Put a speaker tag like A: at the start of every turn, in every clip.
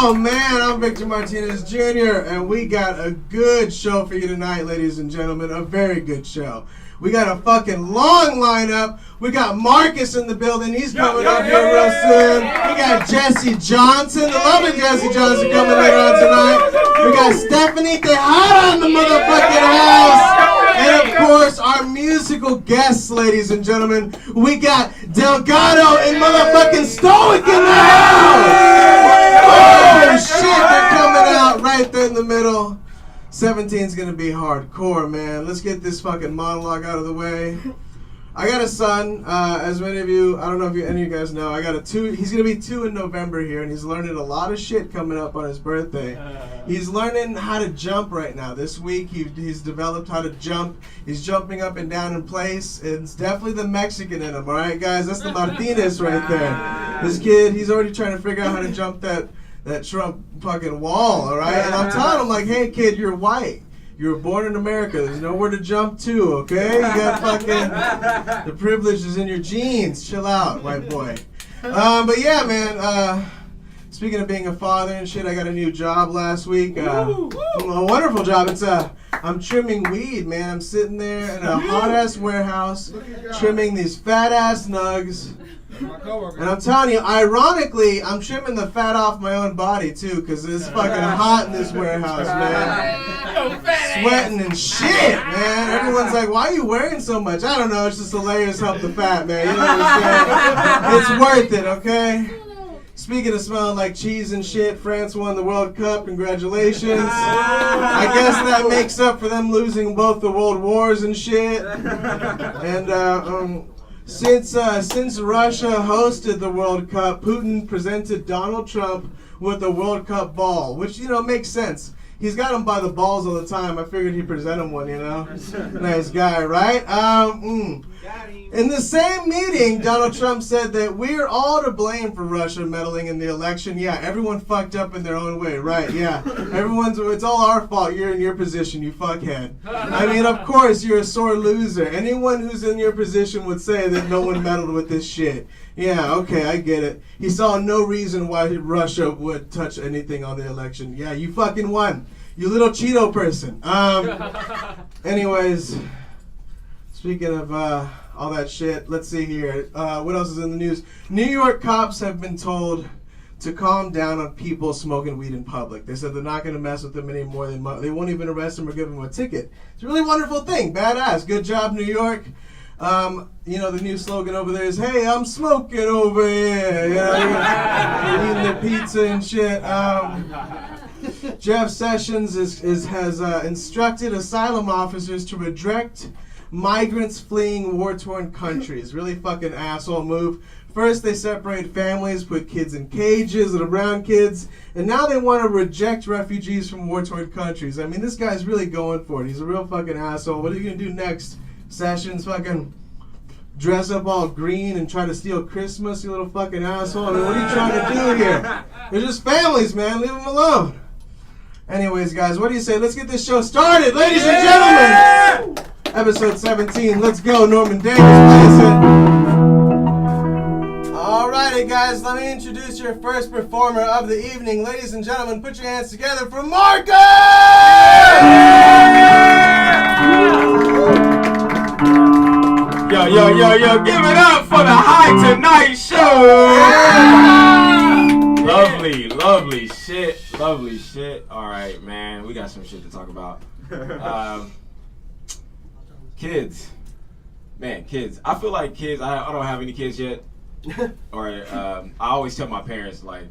A: Oh man, I'm Victor Martinez Jr. and we got a good show for you tonight, ladies and gentlemen. A very good show. We got a fucking long lineup. We got Marcus in the building. He's coming up here real soon. We got Jessie Johnson, the lovely Jessie Johnson, coming later on tonight. We got Stephanie Tejada in the motherfucking house. And of course, our musical guests, ladies and gentlemen. We got Delgado and motherfucking Stoic in the house. Oh shit, they're coming out right there in the middle. 17's gonna be hardcore, man. Let's get this fucking monologue out of the way. I got a son, as many of you, I don't know if any of you guys know, I got a 2, he's gonna be 2 in November here, and he's learning a lot of shit coming up on his birthday. He's learning how to jump right now. This week, he's developed how to jump. He's jumping up and down in place. It's definitely the Mexican in him, alright guys? That's the Martinez right there. This kid, he's already trying to figure out how to jump that Trump fucking wall, all right? And I'm telling him, like, hey, kid, you're white. You were born in America. There's nowhere to jump to, okay? You got fucking, the privilege is in your genes. Chill out, white boy. But yeah, man, speaking of being a father and shit, I got a new job last week. A wonderful job. It's I'm trimming weed, man. I'm sitting there in a hot-ass warehouse trimming these fat-ass nugs. And I'm telling you, ironically, I'm trimming the fat off my own body, too, because it's fucking hot in this warehouse, man. Sweating and shit, man. Everyone's like, why are you wearing so much? I don't know. It's just the layers help the fat, man. You know what I'm saying? It's worth it, okay? Speaking of smelling like cheese and shit, France won the World Cup. Congratulations. I guess that makes up for them losing both the world wars and shit. And, Since Russia hosted the World Cup, Putin presented Donald Trump with a World Cup ball, which, you know, makes sense. He's got him by the balls all the time. I figured he'd present him one, you know. Nice guy, right? In the same meeting, Donald Trump said that we're all to blame for Russia meddling in the election. Yeah, everyone fucked up in their own way, right? Yeah, it's all our fault. You're in your position, you fuckhead. I mean, of course, you're a sore loser. Anyone who's in your position would say that no one meddled with this shit. Yeah, okay, I get it. He saw no reason why Russia would touch anything on the election. Yeah, you fucking won. You little Cheeto person. Anyways, speaking of all that shit, let's see here. What else is in the news? New York cops have been told to calm down on people smoking weed in public. They said they're not going to mess with them anymore. They won't even arrest them or give them a ticket. It's a really wonderful thing. Badass. Good job, New York. You know, the new slogan over there is, hey, I'm smoking over here. You know, eating the pizza and shit. Jeff Sessions has instructed asylum officers to reject migrants fleeing war-torn countries. Really fucking asshole move. First, they separate families, put kids in cages, little brown kids, and now they want to reject refugees from war-torn countries. I mean, this guy's really going for it. He's a real fucking asshole. What are you going to do next? Sessions fucking dress up all green and try to steal Christmas, you little fucking asshole. I mean, what are you trying to do here? They're just families, man. Leave them alone. Anyways, guys, what do you say? Let's get this show started, ladies and gentlemen. Episode 17. Let's go. Norman Davis plays it. Alrighty, guys. Let me introduce your first performer of the evening. Ladies and gentlemen, put your hands together for Marcus!
B: Yo, give it up for the High Tonight Show! Lovely shit. Alright, man, we got some shit to talk about. Kids. I feel like kids, I don't have any kids yet. Or I always tell my parents, like,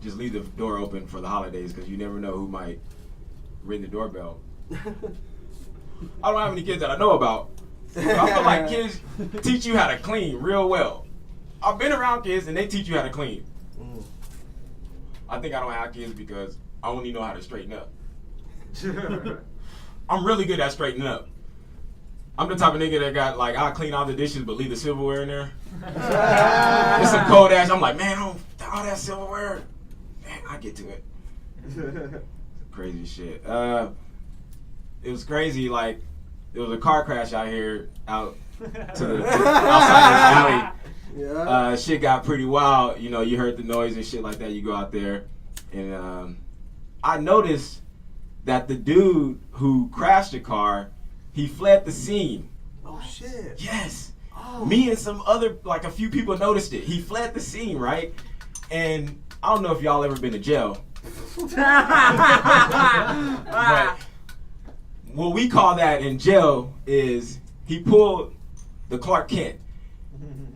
B: just leave the door open for the holidays because you never know who might ring the doorbell. I don't have any kids that I know about. I feel like kids teach you how to clean real well. I've been around kids and they teach you how to clean. I think I don't have kids because I only know how to straighten up. I'm really good at straightening up. I'm the type of nigga that got, like, I'll clean all the dishes but leave the silverware in there. It's some cold ass. I'm like, man, all that silverware. Man, I get to it. Crazy shit. It was crazy, like, there was a car crash out here, outside this alley. Yeah. Shit got pretty wild. You know, you heard the noise and shit like that. You go out there. and I noticed that the dude who crashed the car, he fled the scene.
A: Oh shit.
B: Yes.
A: Oh.
B: Me and some other, like a few people noticed it. He fled the scene, right? And I don't know if y'all ever been to jail. But what we call that in jail is he pulled the Clark Kent.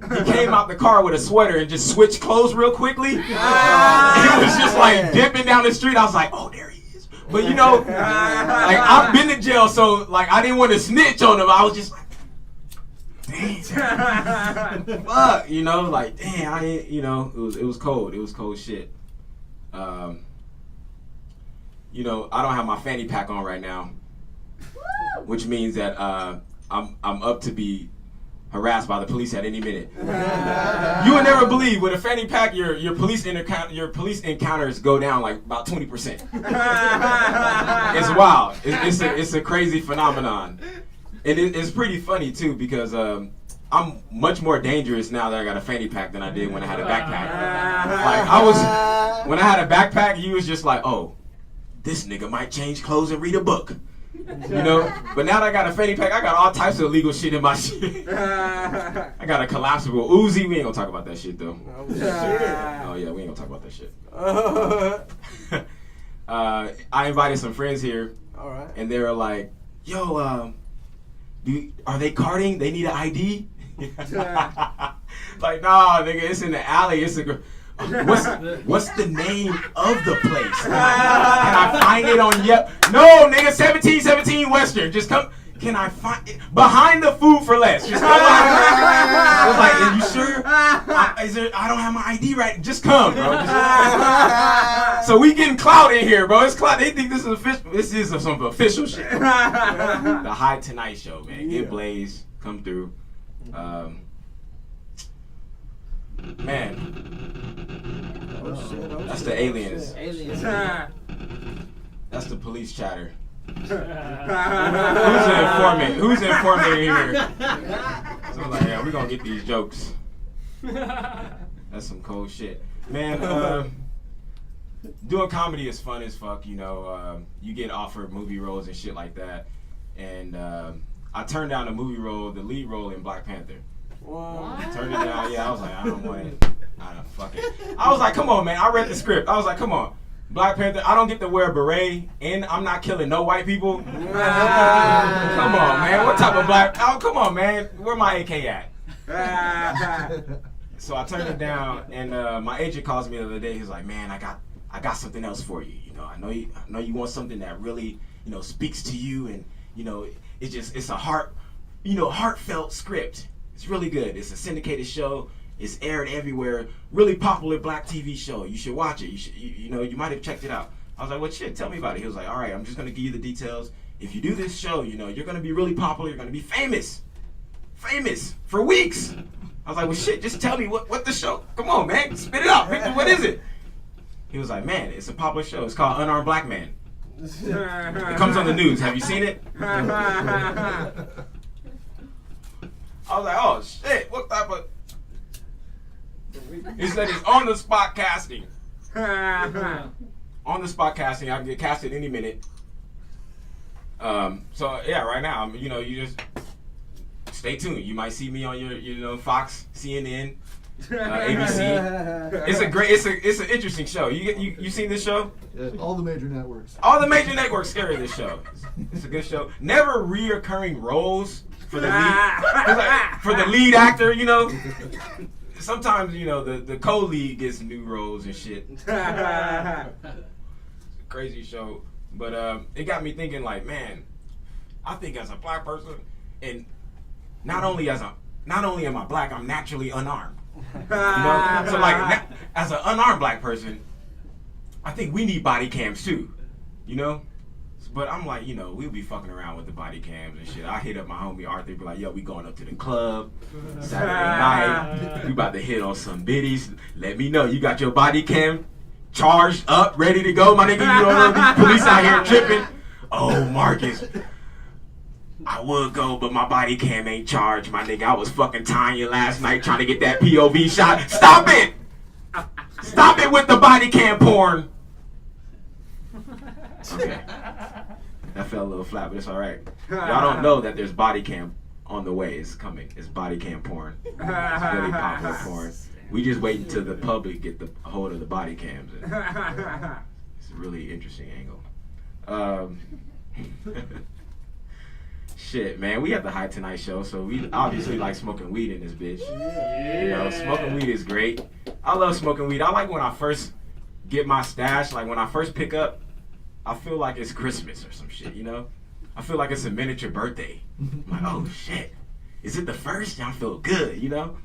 B: He came out the car with a sweater and just switched clothes real quickly. He was just like dipping down the street. I was like, oh, there he is. But you know, like I've been to jail, so like I didn't want to snitch on him. I was just like, damn, fuck, you know, like damn, I ain't, you know, it was cold. It was cold shit. You know, I don't have my fanny pack on right now, which means that I'm up to be harassed by the police at any minute. You would never believe with a fanny pack, your police encounters go down like about 20%. It's wild. It's a crazy phenomenon, and it's pretty funny too because I'm much more dangerous now that I got a fanny pack than I did when I had a backpack. Like when I had a backpack, he was just like, oh, this nigga might change clothes and read a book. You know, but now that I got a fanny pack, I got all types of illegal shit in my shit. I got a collapsible Uzi. We ain't gonna talk about that shit though.
A: Oh shit.
B: Oh yeah, we ain't gonna talk about that shit. I invited some friends here.
A: All right.
B: And they were like, "Yo, are they carding? They need an ID." Like, nah, nigga, it's in the alley. It's a. What's the name of the place? Can I find it on Yep? No, nigga, 1717 Western. Just come. Can I find it? Behind the Food for Less. Just come. I was like, are you sure? I don't have my ID right. Just come, bro. So we getting clout in here, bro. It's clout. They think this is official. This is some official shit. The High Tonight Show, man. Get Blaze. Come through. Man.
A: Oh, shit. Oh,
B: That's
A: shit.
B: the aliens.
C: Aliens.
B: That's the police chatter. Who's an informant? Who's an informant here? So I'm like, yeah, we're gonna get these jokes. That's some cold shit. Man, doing comedy is fun as fuck, you know. You get offered movie roles and shit like that. And I turned down the movie role, the lead role in Black Panther.
A: Wow.
B: Turned it down. Yeah, I was like, I don't want it. Fuck it. I was like, come on, man. I read the script. I was like, come on. Black Panther, I don't get to wear a beret, and I'm not killing no white people. Come on, man. What type of black? Oh, come on, man. Where my AK at? So I turned it down, and my agent calls me the other day. He's like, man, I got something else for you. You know, I know you want something that really, you know, speaks to you, and you know, it's a heartfelt script. It's really good. It's a syndicated show. It's aired everywhere. Really popular black TV show. You should watch it. You might have checked it out. I was like, well, shit, tell me about it. He was like, all right, I'm just going to give you the details. If you do this show, you know, you're going to be really popular. You're going to be famous. Famous for weeks. I was like, well, shit, just tell me what the show. Come on, man. Spit it out. Victor, what is it? He was like, man, it's a popular show. It's called Unarmed Black Man. It comes on the news. Have you seen it? I was like, oh, shit, what type of... He said it's on the spot casting. On the spot casting, I can get casted any minute. So yeah, right now, you know, you just stay tuned. You might see me on your Fox, CNN, ABC. It's an interesting show. You seen this show?
D: Yeah, all the major networks.
B: All the major networks carry this show. It's a good show. Never reoccurring roles for the lead. Like, for the lead actor, you know. Sometimes, you know, the co-lead gets new roles and shit. It's a crazy show. But it got me thinking, like, man, I think as a black person, and not only am I black, I'm naturally unarmed. You know? So, like, as an unarmed black person, I think we need body cams too. You know? But I'm like, you know, we'll be fucking around with the body cams and shit. I hit up my homie Arthur, be like, yo, we going up to the club Saturday night. We about to hit on some biddies. Let me know. You got your body cam charged up, ready to go, my nigga. You don't know these police out here tripping. Oh, Marcus, I would go, but my body cam ain't charged, my nigga. I was fucking tying you last night trying to get that POV shot. Stop it! Stop it with the body cam porn. Okay. That fell a little flat, but it's all right. Y'all don't know that there's body cam on the way. It's coming. It's body cam porn. It's really popular porn. We just wait until the public get the hold of the body cams. It's a really interesting angle. Shit, man, we at the High Tonight show, so we obviously like smoking weed in this bitch.
C: Yeah.
B: You know, smoking weed is great. I love smoking weed. I like when I first get my stash, like when I first pick up, I feel like it's Christmas or some shit, you know? I feel like it's a miniature birthday. I'm like, oh shit, is it the first? I feel good, you know?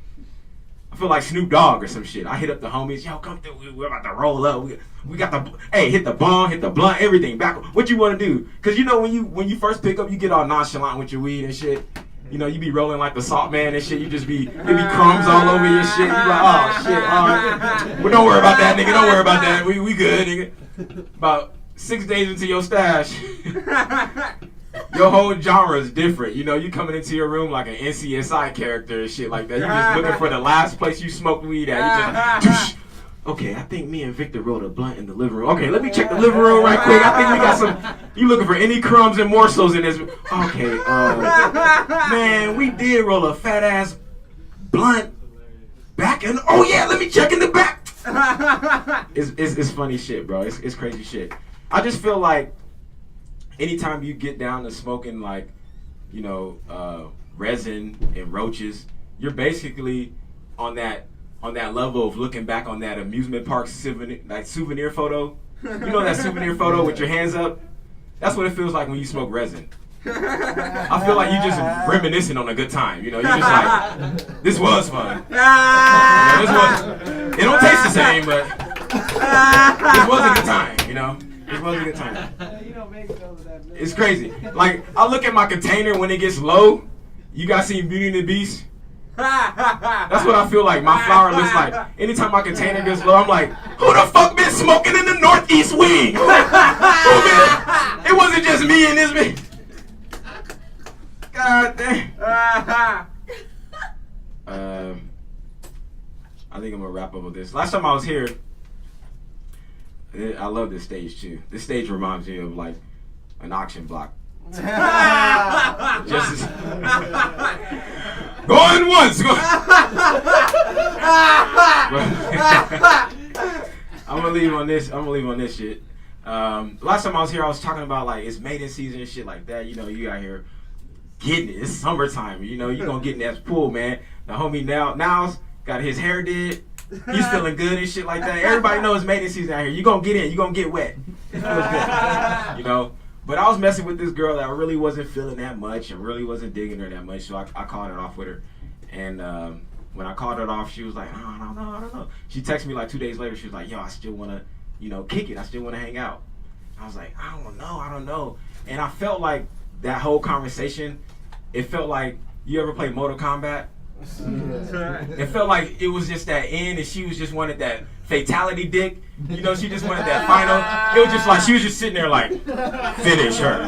B: I feel like Snoop Dogg or some shit. I hit up the homies, yo, come through, we're about to roll up. We got the, hey, hit the bong, hit the blunt, everything. Back, what you want to do? Because you know when you first pick up, you get all nonchalant with your weed and shit. You know, you be rolling like the salt man and shit. You just be, there be crumbs all over your shit. You be like, oh shit, all right. Well, don't worry about that, nigga. Don't worry about that. We good, nigga. About 6 days into your stash, your whole genre is different. You know, you coming into your room like an NCSI character and shit like that. You just looking for the last place you smoked weed at. You just, okay, I think me and Victor rolled a blunt in the living room. Okay, let me check the living room right quick. I think we got some. You looking for any crumbs and morsels in this? Okay, man, we did roll a fat ass blunt back in. Oh yeah, let me check in the back. It's funny shit, bro. It's crazy shit. I just feel like anytime you get down to smoking, like, you know, resin and roaches, you're basically on that level of looking back on that amusement park souvenir photo. You know that souvenir photo with your hands up? That's what it feels like when you smoke resin. I feel like you just reminiscing on a good time. You know, you're just like, this was fun. You know, it don't taste the same, but this was a good time, you know? It was a good time. It's crazy. Like, I look at my container when it gets low. You guys seen Beauty and the Beast? That's what I feel like my flower looks like. Anytime my container gets low, I'm like, who the fuck been smoking in the northeast wing? Who been? It wasn't just me and this bitch. God damn. I think I'm gonna wrap up with this. Last time I was here, I love this stage too. This stage reminds me of like an auction block. Just going once. I'm gonna leave on this shit. Last time I was here, I was talking about like it's mating season and shit like that. You know, you out here getting it. It's summertime. You know, you gonna get in that pool, man. The homie now's got his hair did. He's feeling good and shit like that. Everybody knows mating season out here. You gonna get in. You gonna get wet. It feels good. You know. But I was messing with this girl that I really wasn't feeling that much and really wasn't digging her that much, so I called it off with her. And when I called it off, she was like, I don't know. She texted me like 2 days later. She was like, yo, I still want to, you know, kick it. I still want to hang out. I was like, I don't know. And I felt like that whole conversation, it felt like, you ever play Mortal Kombat? It felt like it was just that end and she was just wanted that fatality dick. You know, she just wanted that final. It was just like, she was just sitting there like, finish her.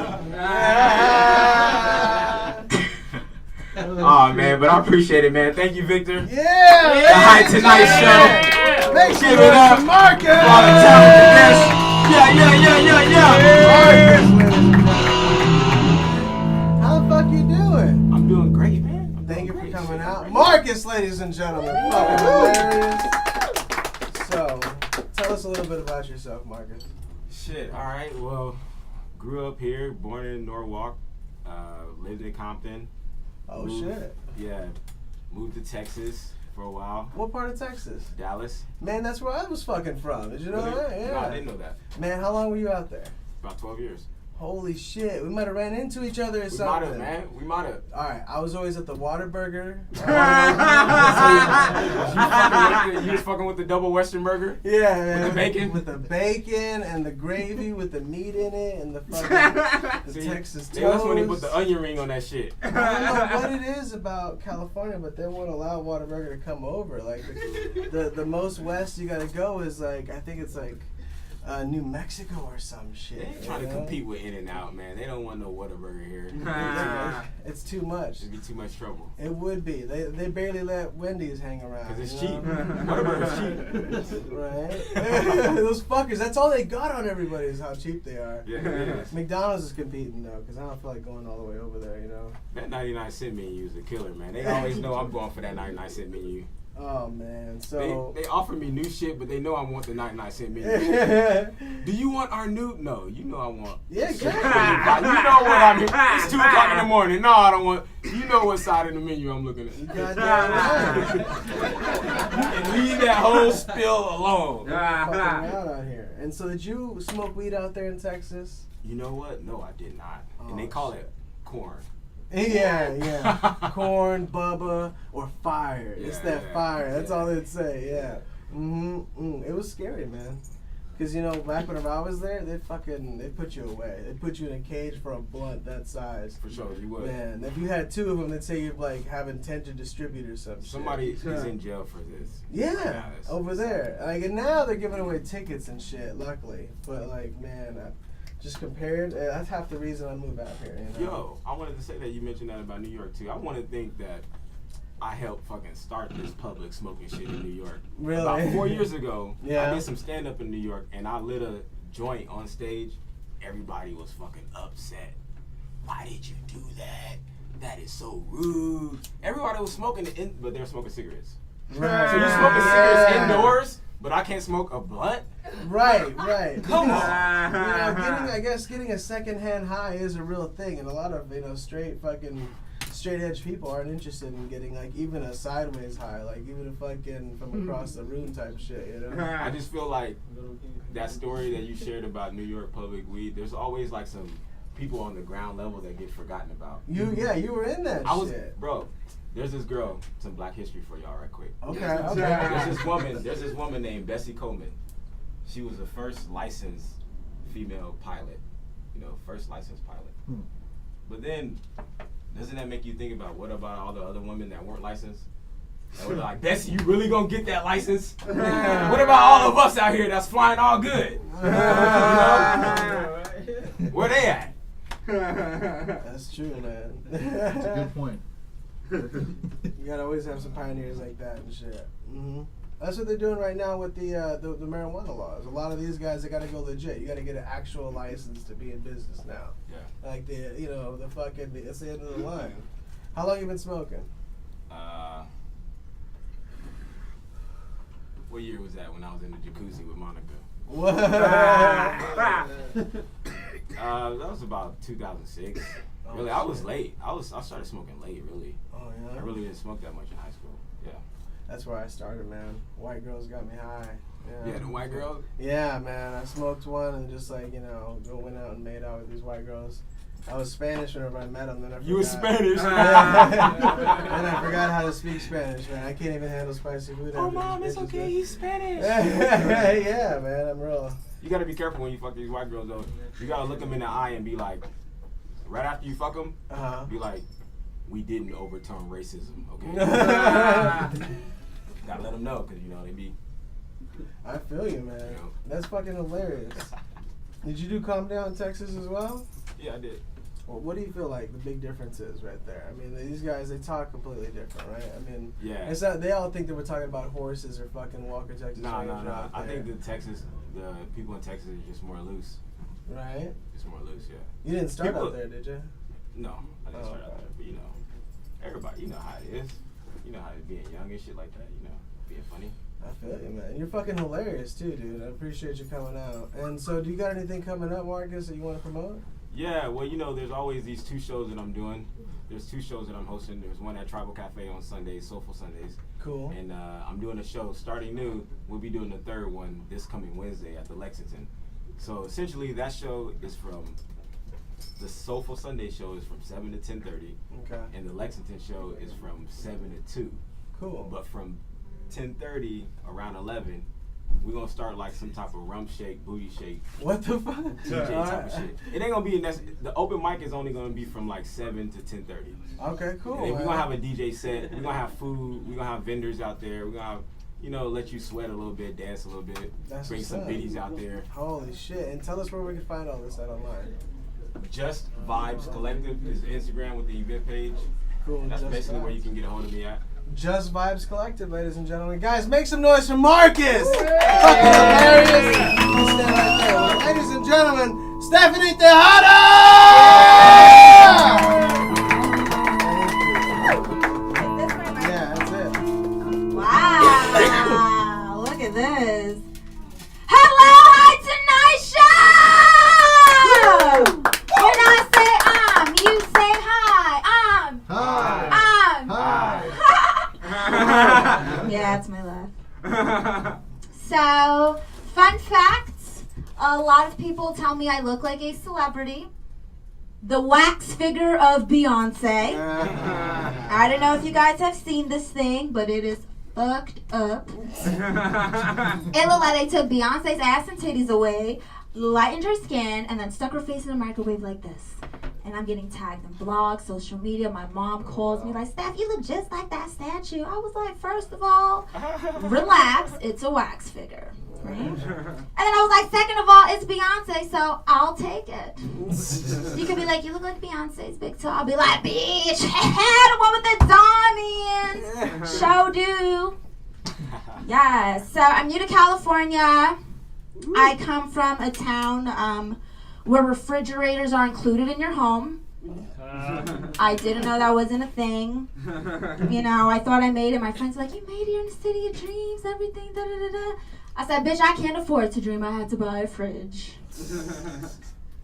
B: Oh man, but I appreciate it, man. Thank you, Victor.
A: Yeah!
B: The High Tonight Show.
A: Make sure
B: Give it up.
A: Marcus!
B: All the talented guests. Yeah.
A: How the fuck you doing?
B: I'm doing great, man.
A: Thank you for coming out. Marcus, ladies and gentlemen. Fucking hilarious. So, tell us a little bit about yourself, Marcus.
B: Shit, alright, well, grew up here, born in Norwalk, lived in Compton.
A: Oh, shit.
B: Yeah, moved to Texas for a while.
A: What part of Texas?
B: Dallas.
A: Man, that's where I was fucking from. Did you know
B: Really?
A: that? Yeah.
B: No, I didn't know that.
A: Man, how long were you out there?
B: About 12 years.
A: Holy shit. We might have ran into each other or
B: We
A: something.
B: might have, man. We might have.
A: Alright, I was always at the Whataburger.
B: You was fucking with the double Western burger?
A: Yeah, man.
B: With the bacon?
A: With the bacon and the gravy with the meat in it and the fucking the Texas toast.
B: Yeah, that's when they put the onion ring on that shit.
A: I don't know what it is about California, but they won't allow Whataburger to come over. Like the most west you gotta go is like, I think it's like New Mexico or some shit.
B: They ain't trying to compete with In-N-Out, man. They don't want no Whataburger here.
A: It's too much.
B: It'd be too much trouble.
A: It would be. They barely let Wendy's hang around.
B: Because it's cheap. Whataburger's cheap.
A: Right? Those fuckers, that's all they got on everybody is how cheap they are.
B: Yeah, it is.
A: McDonald's is competing, though, because I don't feel like going all the way over there, you know?
B: That 99-cent menu is a killer, man. They always know I'm going for that 99-cent menu.
A: Oh, man. So
B: they offer me new shit, but they know I want the 99-cent menu. Do you want our new? No, you know I want.
A: Yeah, exactly.
B: You know what I mean. It's 2 o'clock in the morning. No, I don't want. You know what side of the menu I'm looking at.
A: You got that right.
B: And leave that whole spill alone.
A: Fucking out here. And so did you smoke weed out there in Texas?
B: You know what? No, I did not. And they call it corn.
A: Yeah. Corn, Bubba, or fire.
B: Yeah,
A: it's that fire. That's all they'd say, yeah. It was scary, man. Because, you know, back when I was there, they put you away. They put you in a cage for a blunt that size.
B: For sure, you would.
A: Man, if you had 2 of them, they'd say you'd, like, have intent to distribute or something.
B: Somebody is in jail for this.
A: Yeah, over there. Like, and now they're giving away tickets and shit, luckily. But, like, man, just compared, that's half the reason I moved out here. You know?
B: Yo, I wanted to say that you mentioned that about New York too. I want to think that I helped fucking start this public smoking shit in New York.
A: Really?
B: About 4 years ago,
A: Yeah.
B: I did some stand up in New York and I lit a joint on stage. Everybody was fucking upset. Why did you do that? That is so rude. Everybody was smoking but they were smoking cigarettes.
A: Right.
B: So you smoking cigarettes indoors, but I can't smoke a blunt?
A: Right.
B: Come on.
A: I guess getting a secondhand high is a real thing, and a lot of straight edge people aren't interested in getting like even a sideways high, like even a fucking from across the room type shit, you know.
B: I just feel like that story that you shared about New York public weed. There's always like some people on the ground level that get forgotten about.
A: You were in that shit.
B: Bro. There's this girl, some Black history for y'all right quick.
A: Okay.
B: There's this woman named Bessie Coleman. She was the first licensed female pilot. First licensed pilot. But then, doesn't that make you think about what about all the other women that weren't licensed? That were like, Bessie, you really gonna get that license? What about all of us out here that's flying all good? Where they at?
A: That's true, man.
C: That's a good point.
A: You gotta always have some pioneers like that and shit. That's what they're doing right now with the marijuana laws. A lot of these guys, they gotta go legit. You gotta get an actual license to be in business now.
B: Yeah.
A: Like it's the end of the line. How long you been smoking?
B: What year was that when I was in the jacuzzi with Monica?
A: What?
B: That was about 2006. Really, I was late. I started smoking late, really.
A: Oh, yeah?
B: I really didn't smoke that much in high school. Yeah.
A: That's where I started, man. White girls got me high.
B: Yeah, the white girls?
A: Yeah, man. I smoked one and just went out and made out with these white girls. I was Spanish whenever I met them. Then I forgot.
B: You were Spanish?
A: And I forgot how to speak Spanish, man. I can't even handle spicy food.
B: Oh, Mom, it's okay. He's Spanish.
A: Yeah, man. I'm real.
B: You got to be careful when you fuck these white girls, though. You got to look them in the eye and be like, right after you fuck them, be like, we didn't overturn racism, okay? Gotta let them know, because, they be...
A: I feel you, man. That's fucking hilarious. Did you do Calm Down Texas as well?
B: Yeah, I did.
A: Well, what do you feel like the big difference is right there? I mean, these guys, they talk completely different, right? I mean,
B: yeah.
A: It's not, they all think that we're talking about horses or fucking Walker, Texas.
B: No. I think the people in Texas are just more loose.
A: Right?
B: Just more loose, yeah.
A: You didn't start out there, did you?
B: No, I didn't start out there. But, everybody, you know how it is. You know how it is being young and shit like that, being funny.
A: I feel you, man. You're fucking hilarious, too, dude. I appreciate you coming out. And so, do you got anything coming up, Marcus, that you want to promote?
B: Yeah, well, there's always these 2 shows that I'm doing. There's 2 shows that I'm hosting. There's one at Tribal Cafe on Sundays, Soulful Sundays.
A: Cool.
B: And I'm doing a show starting new. We'll be doing the 3rd one this coming Wednesday at the Lexington. So essentially, that show is the Soulful Sunday show is from 7 to 10:30.
A: Okay.
B: And the Lexington show is from 7 to 2.
A: Cool.
B: But from 10:30 around 11, we're gonna start like some type of rump shake, booty shake.
A: What the fuck?
B: DJ type of shit. It ain't gonna be the open mic is only gonna be from like 7 to 10:30.
A: Okay, cool.
B: And we're gonna have a DJ set. We're gonna have food. We're gonna have vendors out there. We're gonna have, let you sweat a little bit, dance a little bit, bring some biddies out there.
A: Holy shit. And tell us where we can find all this at online.
B: Just Vibes Collective is Instagram with the event page.
A: Cool.
B: That's
A: Just
B: basically
A: Vibes.
B: where you can get a hold of me at.
A: Just Vibes Collective, ladies and gentlemen. Guys, make some noise for Marcus! Fucking hilarious. You stay right there. Well, ladies and gentlemen, Stephanie Tejada! Yeah, that's it.
C: Wow. Look at this. Hello, Hi Tonight Show! When I say you say hi.
A: Hi.
C: Yeah, that's my laugh. So, fun facts. A lot of people tell me I look like a celebrity. The wax figure of Beyonce. I don't know if you guys have seen this thing, but it is fucked up. It looked like they took Beyonce's ass and titties away, lightened her skin, and then stuck her face in a microwave like this. And I'm getting tagged in blogs, social media. My mom calls me like, Steph, you look just like that statue. I was like, first of all, relax. It's a wax figure. Right? And then I was like, second of all, it's Beyonce, so I'll take it. You could be like, you look like Beyonce's big toe. I'll be like, bitch, the one with the diamonds. Show do. Yeah, so I'm new to California. I come from a town where refrigerators are included in your home. I didn't know that wasn't a thing. I thought I made it. My friends were like, you made it, you're in the city of dreams, everything, da-da-da-da. I said, bitch, I can't afford to dream. I had to buy a fridge.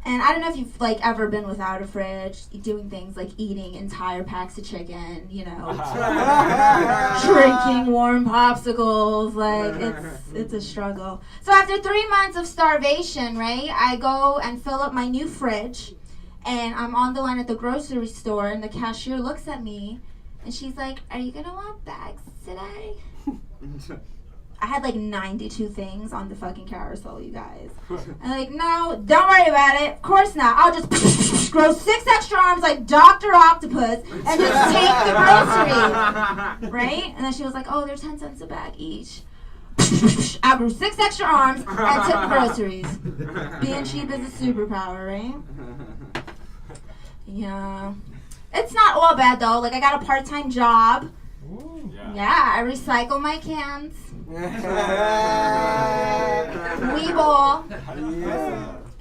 C: And I don't know if you've ever been without a fridge, doing things like eating entire packs of chicken, drinking warm popsicles. It's a struggle. So after 3 months of starvation, right, I go and fill up my new fridge, and I'm on the line at the grocery store, and the cashier looks at me, and she's like, are you gonna want bags today? I had 92 things on the fucking carousel, you guys. I'm no, don't worry about it. Of course not. I'll just grow 6 extra arms like Dr. Octopus and just take the groceries. Right? And then she was like, oh, they're 10 cents a bag each. I grew 6 extra arms and took the groceries. Being cheap is a superpower, right? Yeah. It's not all bad, though. I got a part-time job. Yeah, I recycle my cans. Weeble.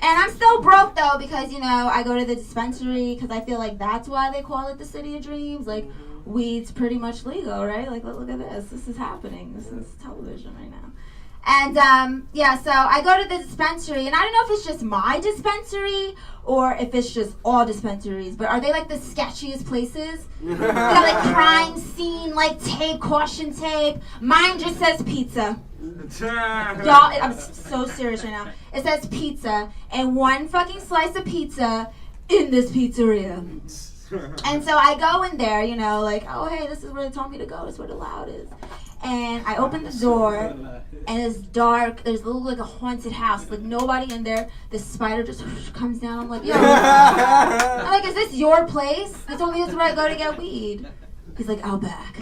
C: And I'm still broke though because I go to the dispensary because I feel like that's why they call it the city of dreams. Weed's pretty much legal, right? Look at this. This is happening. This is television right now. And so I go to the dispensary, and I don't know if it's just my dispensary or if it's just all dispensaries, but are they the sketchiest places? They got crime scene, tape, caution tape. Mine just says pizza. Y'all, I'm so serious right now. It says pizza, and one fucking slice of pizza in this pizzeria. And so I go in there, oh hey, this is where they told me to go. This is where the loud is. And I open the door, and it's dark. There's like a haunted house. Nobody in there. This spider just comes down. I'm like, yo. I'm like, is this your place? They told me this is where I go to get weed. He's like, I'll back.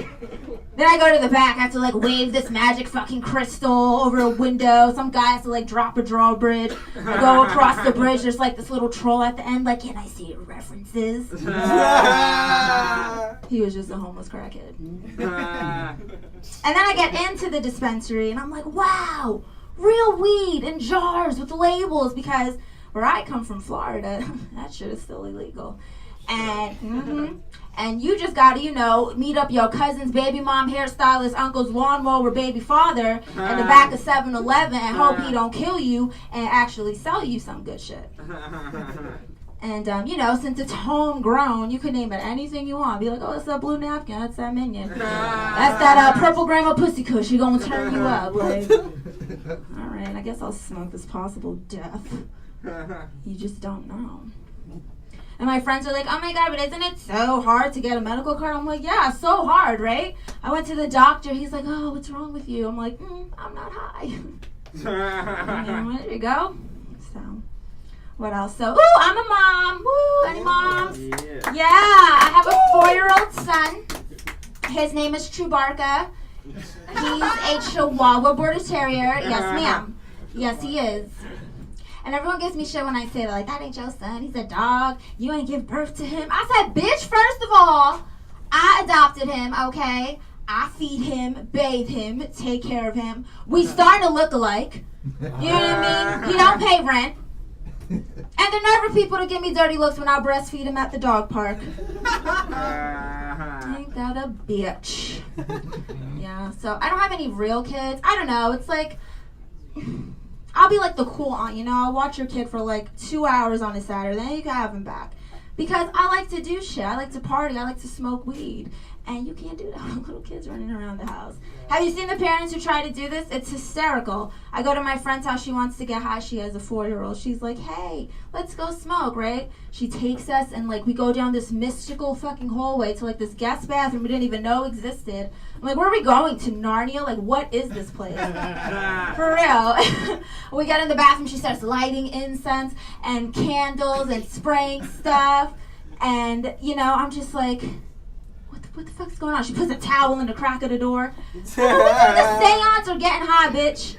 C: Then I go to the back. I have to wave this magic fucking crystal over a window. Some guy has to drop a drawbridge. I go across the bridge. There's this little troll at the end. Can I see your references? He was just a homeless crackhead. And then I get into the dispensary and I'm like, wow, real weed in jars with labels, because where I come from, Florida, that shit is still illegal. And and you just gotta, meet up your cousin's baby mom, hairstylist, uncle's lawnmower, baby father in the back of 7-Eleven and hope he don't kill you and actually sell you some good shit. And, since it's homegrown, you can name it anything you want. Be like, oh, that's that blue napkin. That's that minion. That's that purple grandma pussy kush. You're going to turn you up. All right, I guess I'll smoke this possible death. You just don't know. And my friends are like, oh my God, but isn't it so hard to get a medical card? I'm like, yeah, so hard, right? I went to the doctor. He's like, oh, what's wrong with you? I'm like, I'm not high. There you go. So, what else? So, I'm a mom. Woo, any moms? Yeah, I have a 4-year-old son. His name is Chewbacca. He's a Chihuahua Border Terrier. Yes, ma'am. Yes, he is. And everyone gives me shit when I say that, like, that ain't your son. He's a dog. You ain't give birth to him. I said, bitch, first of all, I adopted him, okay? I feed him, bathe him, take care of him. We starting to look alike. You know what I mean? He don't pay rent. And they're never people to give me dirty looks when I breastfeed him at the dog park. Ain't that a bitch? Yeah, so I don't have any real kids. I don't know. It's like, I'll be like the cool aunt, you know? I'll watch your kid for like 2 hours on a Saturday, then you can have him back. Because I like to do shit. I like to party. I like to smoke weed. And you can't do that with little kids running around the house. Have you seen the parents who try to do this? It's hysterical. I go to my friend's house. She wants to get high. She has a 4-year-old. She's like, hey, let's go smoke, right? She takes us and, like, we go down this mystical fucking hallway to, like, this guest bathroom we didn't even know existed. I'm like, where are we going? To Narnia? Like, what is this place? For real. We get in the bathroom. She starts lighting incense and candles and spraying stuff. And, you know, I'm just like, what the fuck's going on? She puts a towel in the crack of the door. We doing the seance or getting high, bitch?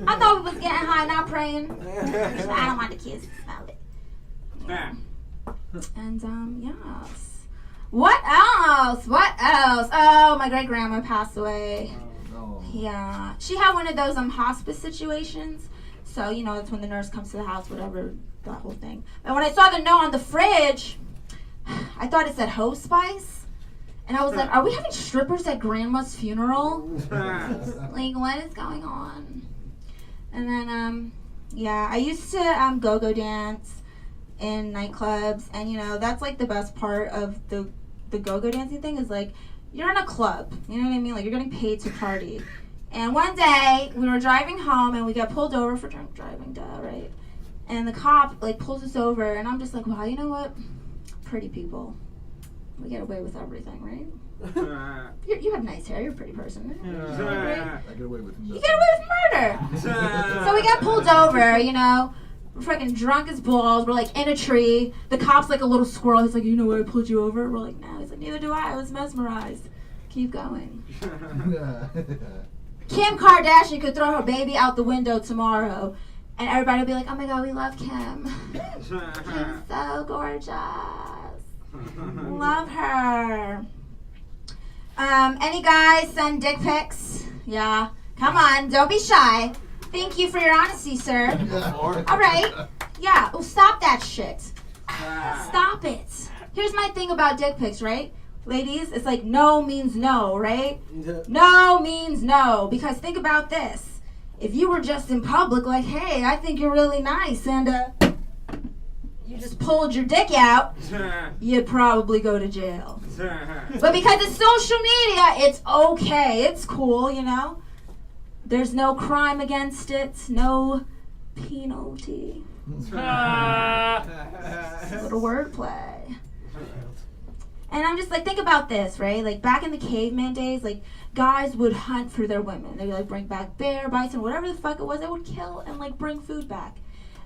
C: I thought we was getting high, not praying. I don't want the kids to smell it. Yeah. And, yes. What else? What else? Oh, my great-grandma passed away.
D: Oh, no.
C: Yeah. She had one of those hospice situations. So, you know, that's when the nurse comes to the house, whatever, that whole thing. And when I saw the note on the fridge, I thought it said hospice. And I was like, are we having strippers at grandma's funeral? Like, what is going on? And then, yeah, I used to go-go dance in nightclubs. And, you know, that's, like, the best part of the go-go dancing thing is, like, you're in a club. You know what I mean? Like, you're getting paid to party. And one day, we were driving home, and we got pulled over for drunk driving, right? And the cop, like, pulls us over, and I'm just like, wow, you know what? Pretty people. We get away with everything, right? You have nice hair. You're a pretty person. Right?
D: I get away with
C: You get away with murder. So we got pulled over, you know. We're fucking drunk as balls. We're like in a tree. The cop's like a little squirrel. He's like, you know why I pulled you over? We're like, no. He's like, neither do I was mesmerized. Keep going. Kim Kardashian could throw her baby out the window tomorrow. And everybody would be like, oh my God, we love Kim. Kim's so gorgeous. Love her. Any guys send dick pics? Yeah. Come on, don't be shy. Thank you for your honesty, sir. All right. Yeah. Oh, stop that shit. Stop it. Here's my thing about dick pics, right? Ladies, it's like no means no, right? No means no. Because think about this. If you were just in public like, hey, I think you're really nice, and you just pulled your dick out, you'd probably go to jail. But because it's social media, it's okay. It's cool, you know? There's no crime against it. No penalty. Little wordplay. And I'm just like, think about this, right? Like, back in the caveman days, like, guys would hunt for their women. They would, like, bring back bear, bison, whatever the fuck it was. They would kill and, like, bring food back.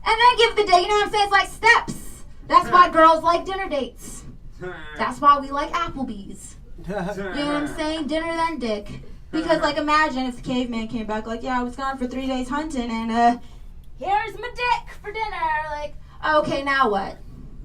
C: And then give the day, you know what I'm saying? It's like steps. That's why girls like dinner dates. That's why we like Applebee's. You know what I'm saying? Dinner then dick. Because, like, imagine if the caveman came back, like, yeah, I was gone for 3 days hunting, and, here's my dick for dinner. Like, okay, now what?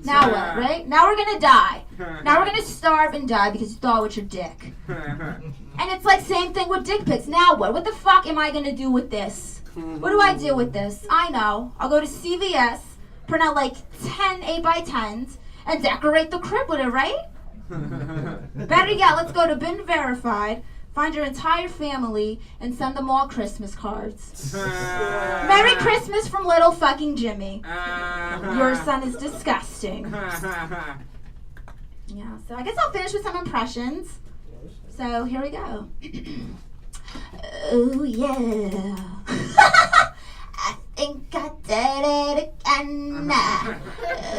C: Now what, right? Now we're gonna die. Now we're gonna starve and die because you thought with your dick. And it's like, same thing with dick pics. Now what? What the fuck am I gonna do with this? What do I do with this? I know. I'll go to CVS, print out like 10 8x10s, and decorate the crib with it, right? Better yet, let's go to Bin Verified, find your entire family, and send them all Christmas cards. Merry Christmas from little fucking Jimmy. Your son is disgusting. Yeah, so I guess I'll finish with some impressions. So here we go. Oh yeah. I think I did it again.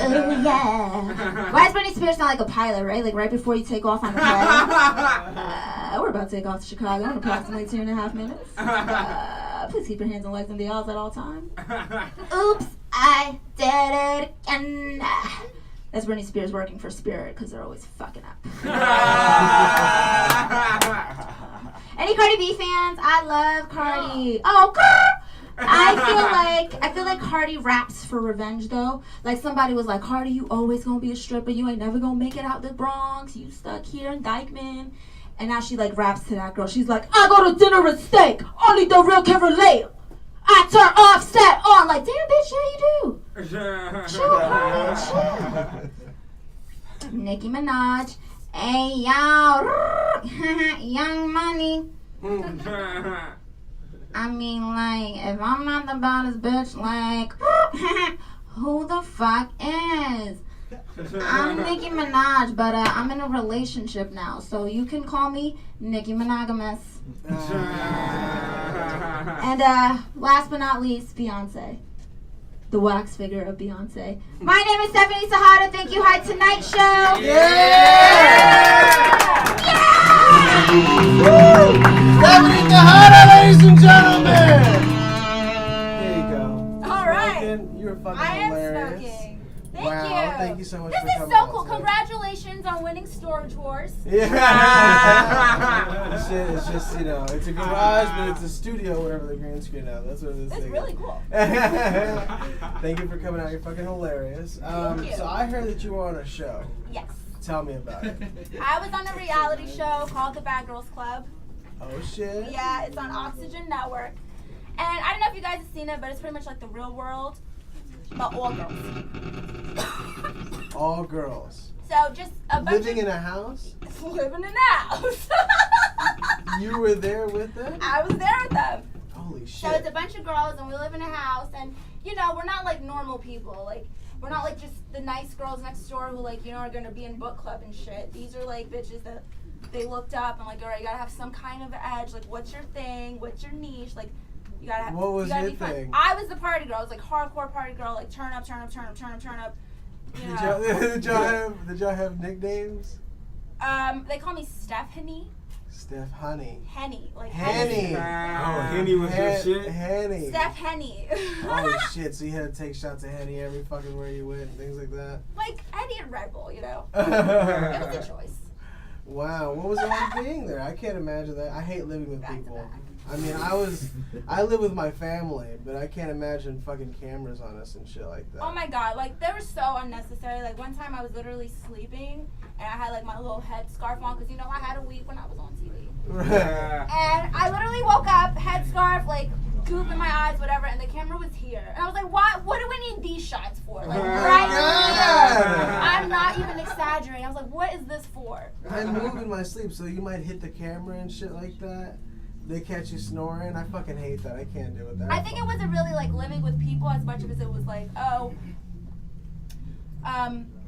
C: Oh yeah. Why does Britney Spears sound like a pilot, right? Like right before you take off on the plane. We're about to take off to Chicago in approximately 2.5 minutes. Please keep your hands on legs and the aisles at all times. Oops, I did it again. That's Britney Spears working for Spirit because they're always fucking up. Any Cardi B fans? I love Cardi. Oh, girl. I feel like Cardi raps for revenge though. Like somebody was like, Cardi, you always gonna be a stripper. You ain't never gonna make it out the Bronx. You stuck here in Dykeman. And now she like raps to that girl. She's like, I go to dinner with steak. Only the real can relate. I turn Offset on. Like, damn bitch, yeah you do. Chill. Nicki Minaj. Hey y'all. Young Money. I mean, like, if I'm not the baddest bitch, like, who the fuck is? I'm Nicki Minaj, but I'm in a relationship now, so you can call me Nicki Monogamous. And last but not least, Beyonce. The wax figure of Beyonce. My name is Stephanie Tejada. Thank you, Hi Tonight Show.
A: Stephanie Tejada, ladies and gentlemen. There you go.
C: All right.
A: You were fucking
C: I am
A: hilarious.
C: smoking. Thank
A: Wow,
C: you.
A: thank you so much
C: This
A: for
C: is
A: coming
C: so
A: out
C: cool.
A: today.
C: Congratulations on winning Storage Wars.
A: Yeah. Shit, it's just, you know, it's a garage, but it's a studio, whatever the green screen now. That's what this
C: It's
A: thing
C: really
A: is.
C: cool.
A: Thank you for coming out. You're fucking hilarious.
C: Thank you.
A: So I heard that you were on a show.
C: Yes.
A: Tell me about it.
C: I was on a reality show called The Bad Girls Club.
A: Oh shit.
C: Yeah, it's on Oxygen Network. And I don't know if you guys have seen it, but it's pretty much like The Real World, but all girls.
A: All girls.
C: So just a bunch
A: Living in a house?
C: living in a house.
A: You were there with them?
C: I was there with them.
A: Holy shit.
C: So it's a bunch of girls, and we live in a house, and you know we're not like normal people. Like we're not like just the nice girls next door who like are gonna be in book club and shit. These are like bitches that they looked up and like, all right, you gotta have some kind of edge. Like, what's your thing? What's your niche? Like, you gotta have.
A: What was
C: you gotta
A: your
C: be fun.
A: thing?
C: I was the party girl. I was like hardcore party girl. Like turn up, turn up, turn up, turn up, turn up. You know.
A: Did y'all have nicknames?
C: They call me Stephanie.
A: Steph Honey.
C: Henny. Like
A: Henny.
B: Oh, Henny was your shit?
A: Henny.
C: Steph Henny.
A: Holy shit, so you had to take shots of Henny every fucking where you went and things like that?
C: Like Henny and Red Bull, you know. It was a choice.
A: Wow, what was it like being there? I can't imagine that. I hate living with people. I mean, I live with my family, but I can't imagine fucking cameras on us and shit like that.
C: Oh my god, like they were so unnecessary. Like one time I was literally sleeping and I had like my little head scarf on because I had a week when I was on TV. And I literally woke up, head scarf, like goop in my eyes, whatever, and the camera was here. And I was like, what do we need these shots for? Like right here. I'm not even exaggerating. I was like, what is this for?
A: I move in my sleep, so you might hit the camera and shit like that. They catch you snoring. I fucking hate that. I can't do it. That.
C: I think it wasn't really like living with people as much as it was like,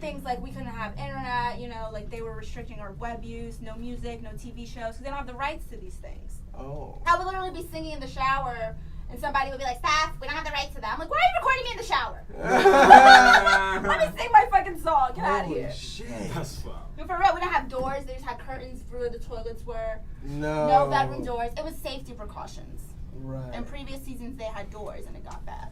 C: things like we couldn't have internet, like they were restricting our web use, no music, no TV shows, because they don't have the rights to these things.
A: Oh.
C: I would literally be singing in the shower, and somebody would be like, Steph, we don't have the rights to that. I'm like, why are you recording me in the shower? Let me sing my fucking song. Get out of here.
A: Shit.
B: That's wild.
C: But for real, we didn't have doors. They just had curtains for where the toilets were.
A: No
C: bedroom doors. It was safety precautions.
A: Right.
C: In previous seasons, they had doors, and it got bad.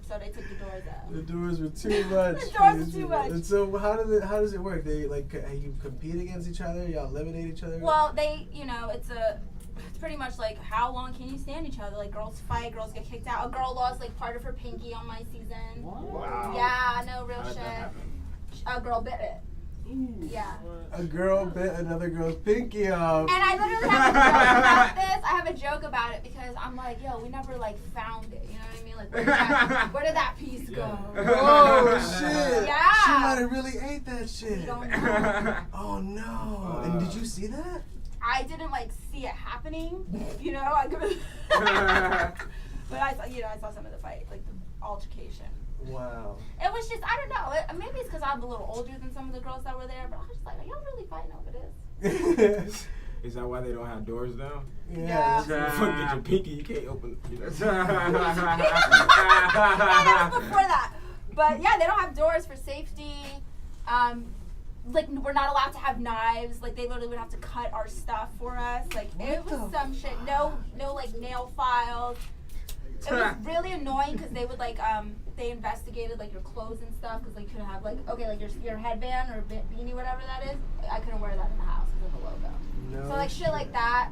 C: So they took the doors out.
A: The doors were too much.
C: The doors were too much.
A: And so how does it work? They you compete against each other? Y'all eliminate each other?
C: Well, they, it's pretty much like how long can you stand each other? Like girls fight, girls get kicked out. A girl lost like part of her pinky on my season.
B: Wow.
C: Yeah, no real
B: How did that
C: shit.
B: happen?
C: A girl bit it. Yeah.
A: A girl bit another girl's pinky off.
C: And I literally have a joke about this. I have a joke about it because I'm like, yo, we never like found it. You know what I mean? Like where did that piece go?
A: Oh shit!
C: Yeah.
A: She might have really ate that shit.
C: We don't know.
A: Oh no! And did you see that?
C: I didn't like see it happening. But I saw some of the fight, like the altercation.
A: Wow.
C: It was just, I don't know. Maybe it's because I'm a little older than some of the girls that were there, but I was just like, are y'all really fighting over this?
B: Is that why they don't have doors now?
C: Yeah.
B: Get your pinky, you can't open.
C: Yeah, that was before that. But yeah, they don't have doors for safety. Like we're not allowed to have knives. Like they literally would have to cut our stuff for us. Like it was some shit. No like nail files. It was really annoying because they would like they investigated like your clothes and stuff because like you couldn't have like your headband or beanie, whatever that is. I couldn't wear that in the house because of the logo.
A: No
C: So like shit like that.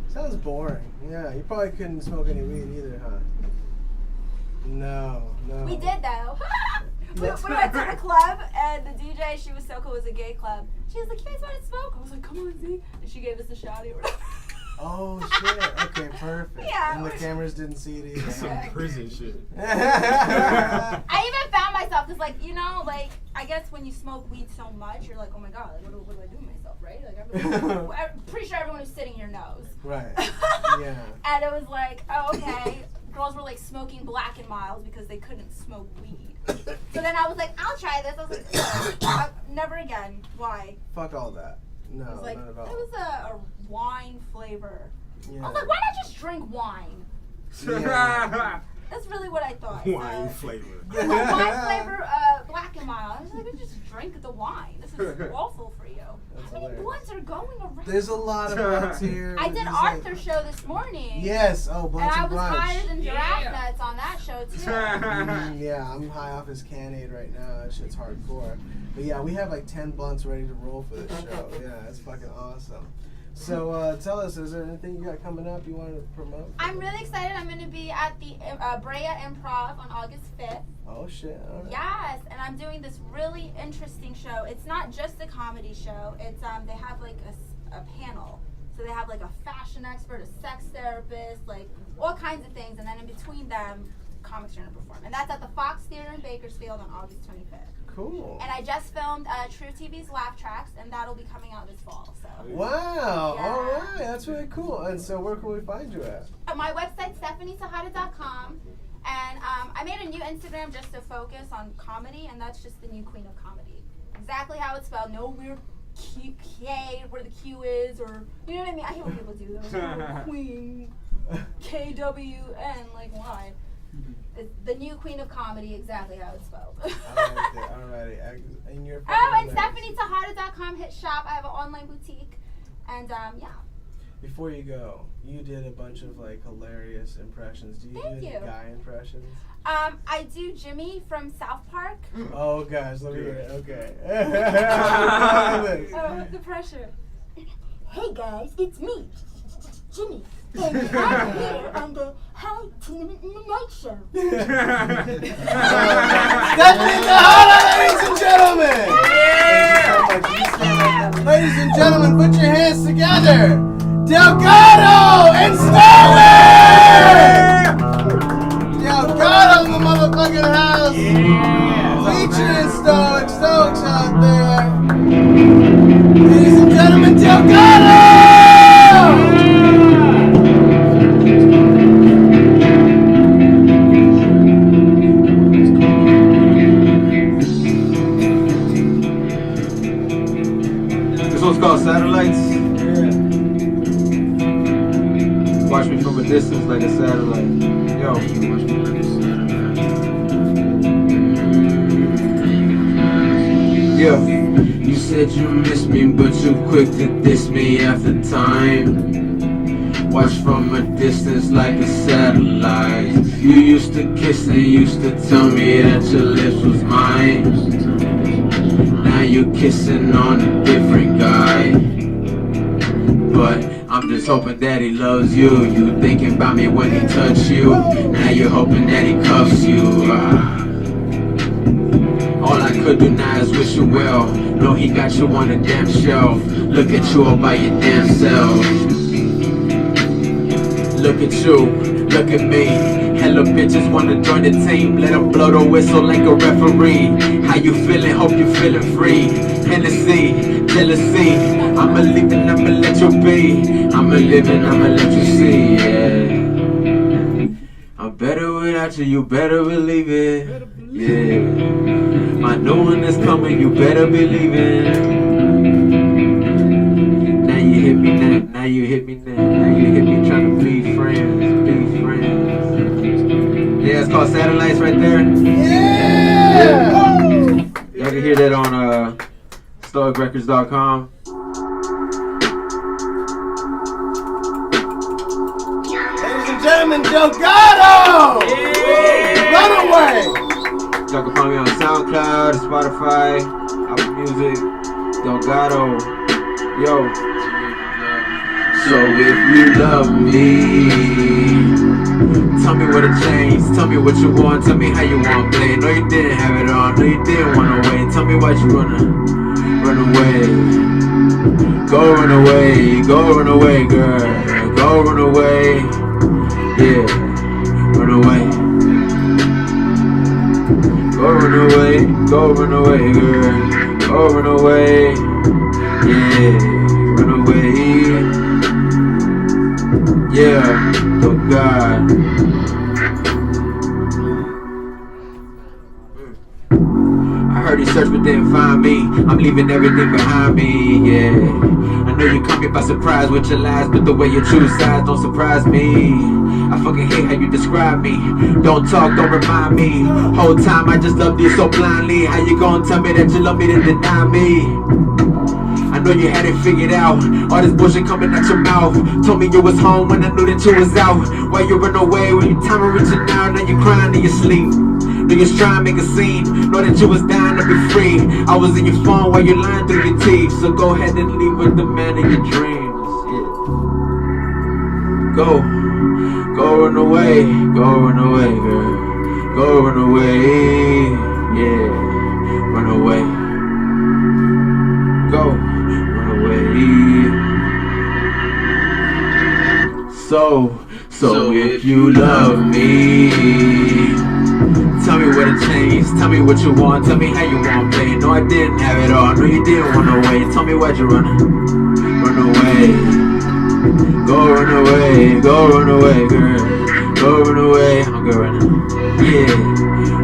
A: Sounds boring. Yeah, you probably couldn't smoke any weed either, huh? No.
C: We did though. we went to the club and the DJ, she was so cool, it was a gay club. She was like, you guys want to smoke? I was like, come on, Z. And she gave us a shotty or whatever.
A: Oh shit. Okay, perfect.
C: Yeah.
A: And the cameras didn't see it either.
B: Some prison shit.
C: I even found myself, because like, you know, like, I guess when you smoke weed so much, you're like, oh my god, like, what do I do with myself, right? Like, I'm pretty sure everyone who's sitting here knows.
A: Right. Yeah.
C: And it was like, oh, okay. Girls were like smoking Black and Milds because they couldn't smoke weed. So then I was like, I'll try this. I was like, no, never again. Why?
A: Fuck all that. No,
C: It was like,
A: not at all.
C: it was a wine flavor.
A: Yeah.
C: I was like, why not just drink wine?
A: Yeah.
C: That's really what I thought.
B: Wine flavor.
C: Wine flavor, Black and Mild. I was like, just drink the wine. This is awful for you.
A: That's
C: How many
A: hilarious.
C: blunts are going around?
A: There's a lot of blunts here.
C: I did
A: This is
C: Arthur's show this morning.
A: Yes. Oh,
C: And
A: blunts
C: I
A: and
C: was
A: brunch.
C: higher than Giraffe Nuts on that show, too.
A: Yeah, I'm high off his Can-Aid right now. That shit's hardcore. But yeah, we have like 10 blunts ready to roll for this show. Yeah, it's fucking awesome. So tell us, is there anything you got coming up you want to promote?
C: I'm really excited. I'm going to be at the Brea Improv on August 5th.
A: Oh shit. All right.
C: Yes, and I'm doing this really interesting show. It's not just a comedy show. It's they have like a panel. So they have like a fashion expert, a sex therapist, like all kinds of things, and then in between them, comics are gonna perform. And that's at the Fox Theater in Bakersfield on August 25th.
A: Cool.
C: And I just filmed True TV's Laugh Tracks, and that'll be coming out this fall. So.
A: Wow.
C: Yeah.
A: All right. That's really cool. And so where can we find you at?
C: My website's StephanieTejada.com, and I made a new Instagram just to focus on comedy, and that's just the new Queen of Comedy. Exactly how it's spelled. No weird K where the Q is, or you know what I mean. I hate when people do those. Queen KWN, like why? It's the new Queen of Comedy, exactly how it's spelled.
A: I like it. All righty. And you're
C: Oh, and StephanieTejada.com, hit shop. I have an online boutique, and yeah.
A: Before you go, you did a bunch of like hilarious impressions. Do you
C: Thank
A: do any
C: you.
A: guy impressions?
C: I do Jimmy from South Park.
A: Oh gosh, let me hear it. Okay.
C: Oh, the pressure. Hey guys, it's me, Jimmy, and I'm here on the High Teen Night Show.
A: Stephanie Tejada, ladies and gentlemen! Ladies and gentlemen, put your hands together! Delgado and Stoic! Delgado in the motherfucking house! Featuring Stoic. Stoic's out there. Ladies and gentlemen, Delgado!
B: This one's called Satellites. Watch me from a distance like a satellite. Yo, watch me like a satellite. Yeah, you said you miss me, but you quick to diss me after time. Watch from a distance like a satellite. You used to kiss and used to tell me that your lips was mine. Now you kissing on a different guy. But I'm just hoping that he loves you. You thinking about me when he touch you. Now you're hoping that he cuffs you. All I could do now is wish you well. Know he got you on a damn shelf. Look at you all by your damn self. Look at you, look at me. Hella bitches wanna join the team. Let them blow the whistle like a referee. How you feeling? Hope you feeling free. Hennessy, jealousy. I'ma leave and I'ma let you be. I'ma live and I'ma let you see, yeah. I'm better without you, you better believe it. Yeah. My new one is coming, you better believe it. Now you hit me now, now you hit me now. Now you hit me trying to be friends, be friends. Yeah, it's called Satellites right there.
A: Yeah!
B: Y'all can hear that on StoicRecords.com.
A: Ladies and gentlemen, Delgado! Run away!
B: Y'all can find me on SoundCloud, Spotify, Apple Music, Delgado. Yo. So if you love me, tell me what to change. Tell me what you want. Tell me how you want play. No, you didn't have it all. No, you didn't want to wait. Tell me why you run away. Go run away. Go run away, girl. Go run away. Yeah, run away. Go run away. Go run away, girl. Go run away. Yeah, run away. Yeah, oh God. I heard he searched but didn't find me. I'm leaving everything behind me, yeah. I know you caught me by surprise with your lies, but the way you choose sides don't surprise me. I fucking hate how you describe me. Don't talk, don't remind me. Whole time I just loved you so blindly. How you gonna tell me that you love me then deny me? I know you had it figured out. All this bullshit coming out your mouth. Told me you was home when I knew that you was out. Why you run away when you time to reach it now? Now you crying in your sleep. Niggas trying to make a scene. Know that you was dying to be free. I was in your phone while you lying through your teeth. So go ahead and leave with the man of your dreams. Yeah. Go run away. Go run away, girl. Go run away. Yeah, run away. Go. So if you love me, tell me what to change, tell me what you want, tell me how you want play. No, I didn't have it all, no, you didn't want to wait. Tell me why'd you run away. Go run away, go run away, girl. Go run away, I'm good right now. Yeah,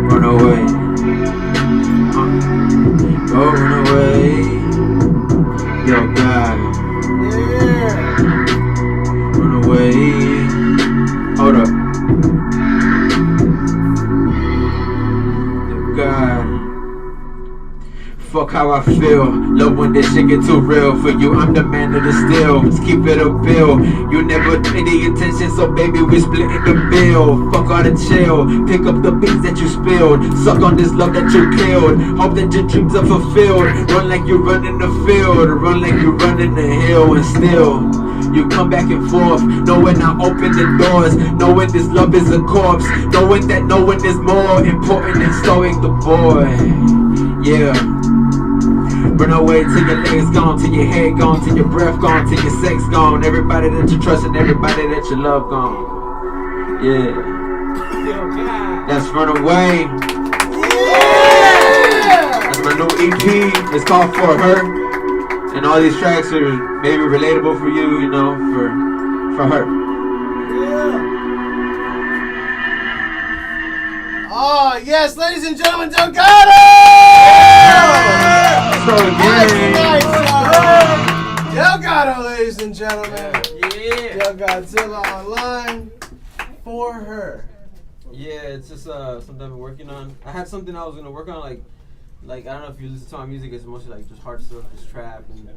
B: run away. Go run away. Yo, God. Run away. Hold up. Yo, God. Fuck how I feel. Love when this shit get too real. For you, I'm the man of the steel. Let's keep it a bill. You never pay the attention, so baby, we splitting the bill. Fuck all the chill. Pick up the beats that you spilled. Suck on this love that you killed. Hope that your dreams are fulfilled. Run like you run in the field. Run like you run in the hill. And still, you come back and forth. Knowing I open the doors. Knowing this love is a corpse. Knowing that no one is more important than Stoic the boy. Yeah. Run away till your legs gone, till your head gone, till your breath gone, till your sex gone. Everybody that you trust and everybody that you love gone. Yeah. That's Run Away. Yeah. That's my new EP. It's called For Her. And all these tracks are maybe relatable for you, you know, for her.
A: Yeah. Oh, yes, ladies and gentlemen, Delgado!
B: So
A: nice, Delgado, ladies and gentlemen.
B: Yeah.
A: Delgadzilla online For Her.
D: Yeah, it's just something I've been working on. I had something I was gonna work on, like I don't know if you listen to my music. It's mostly like just hard stuff, just trap, and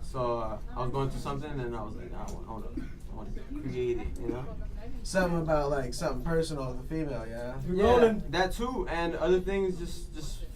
D: so I was going through something, and I was like, I want to create it, you know.
A: Something about like something personal with a female, yeah.
D: Yeah, that too, and other things, just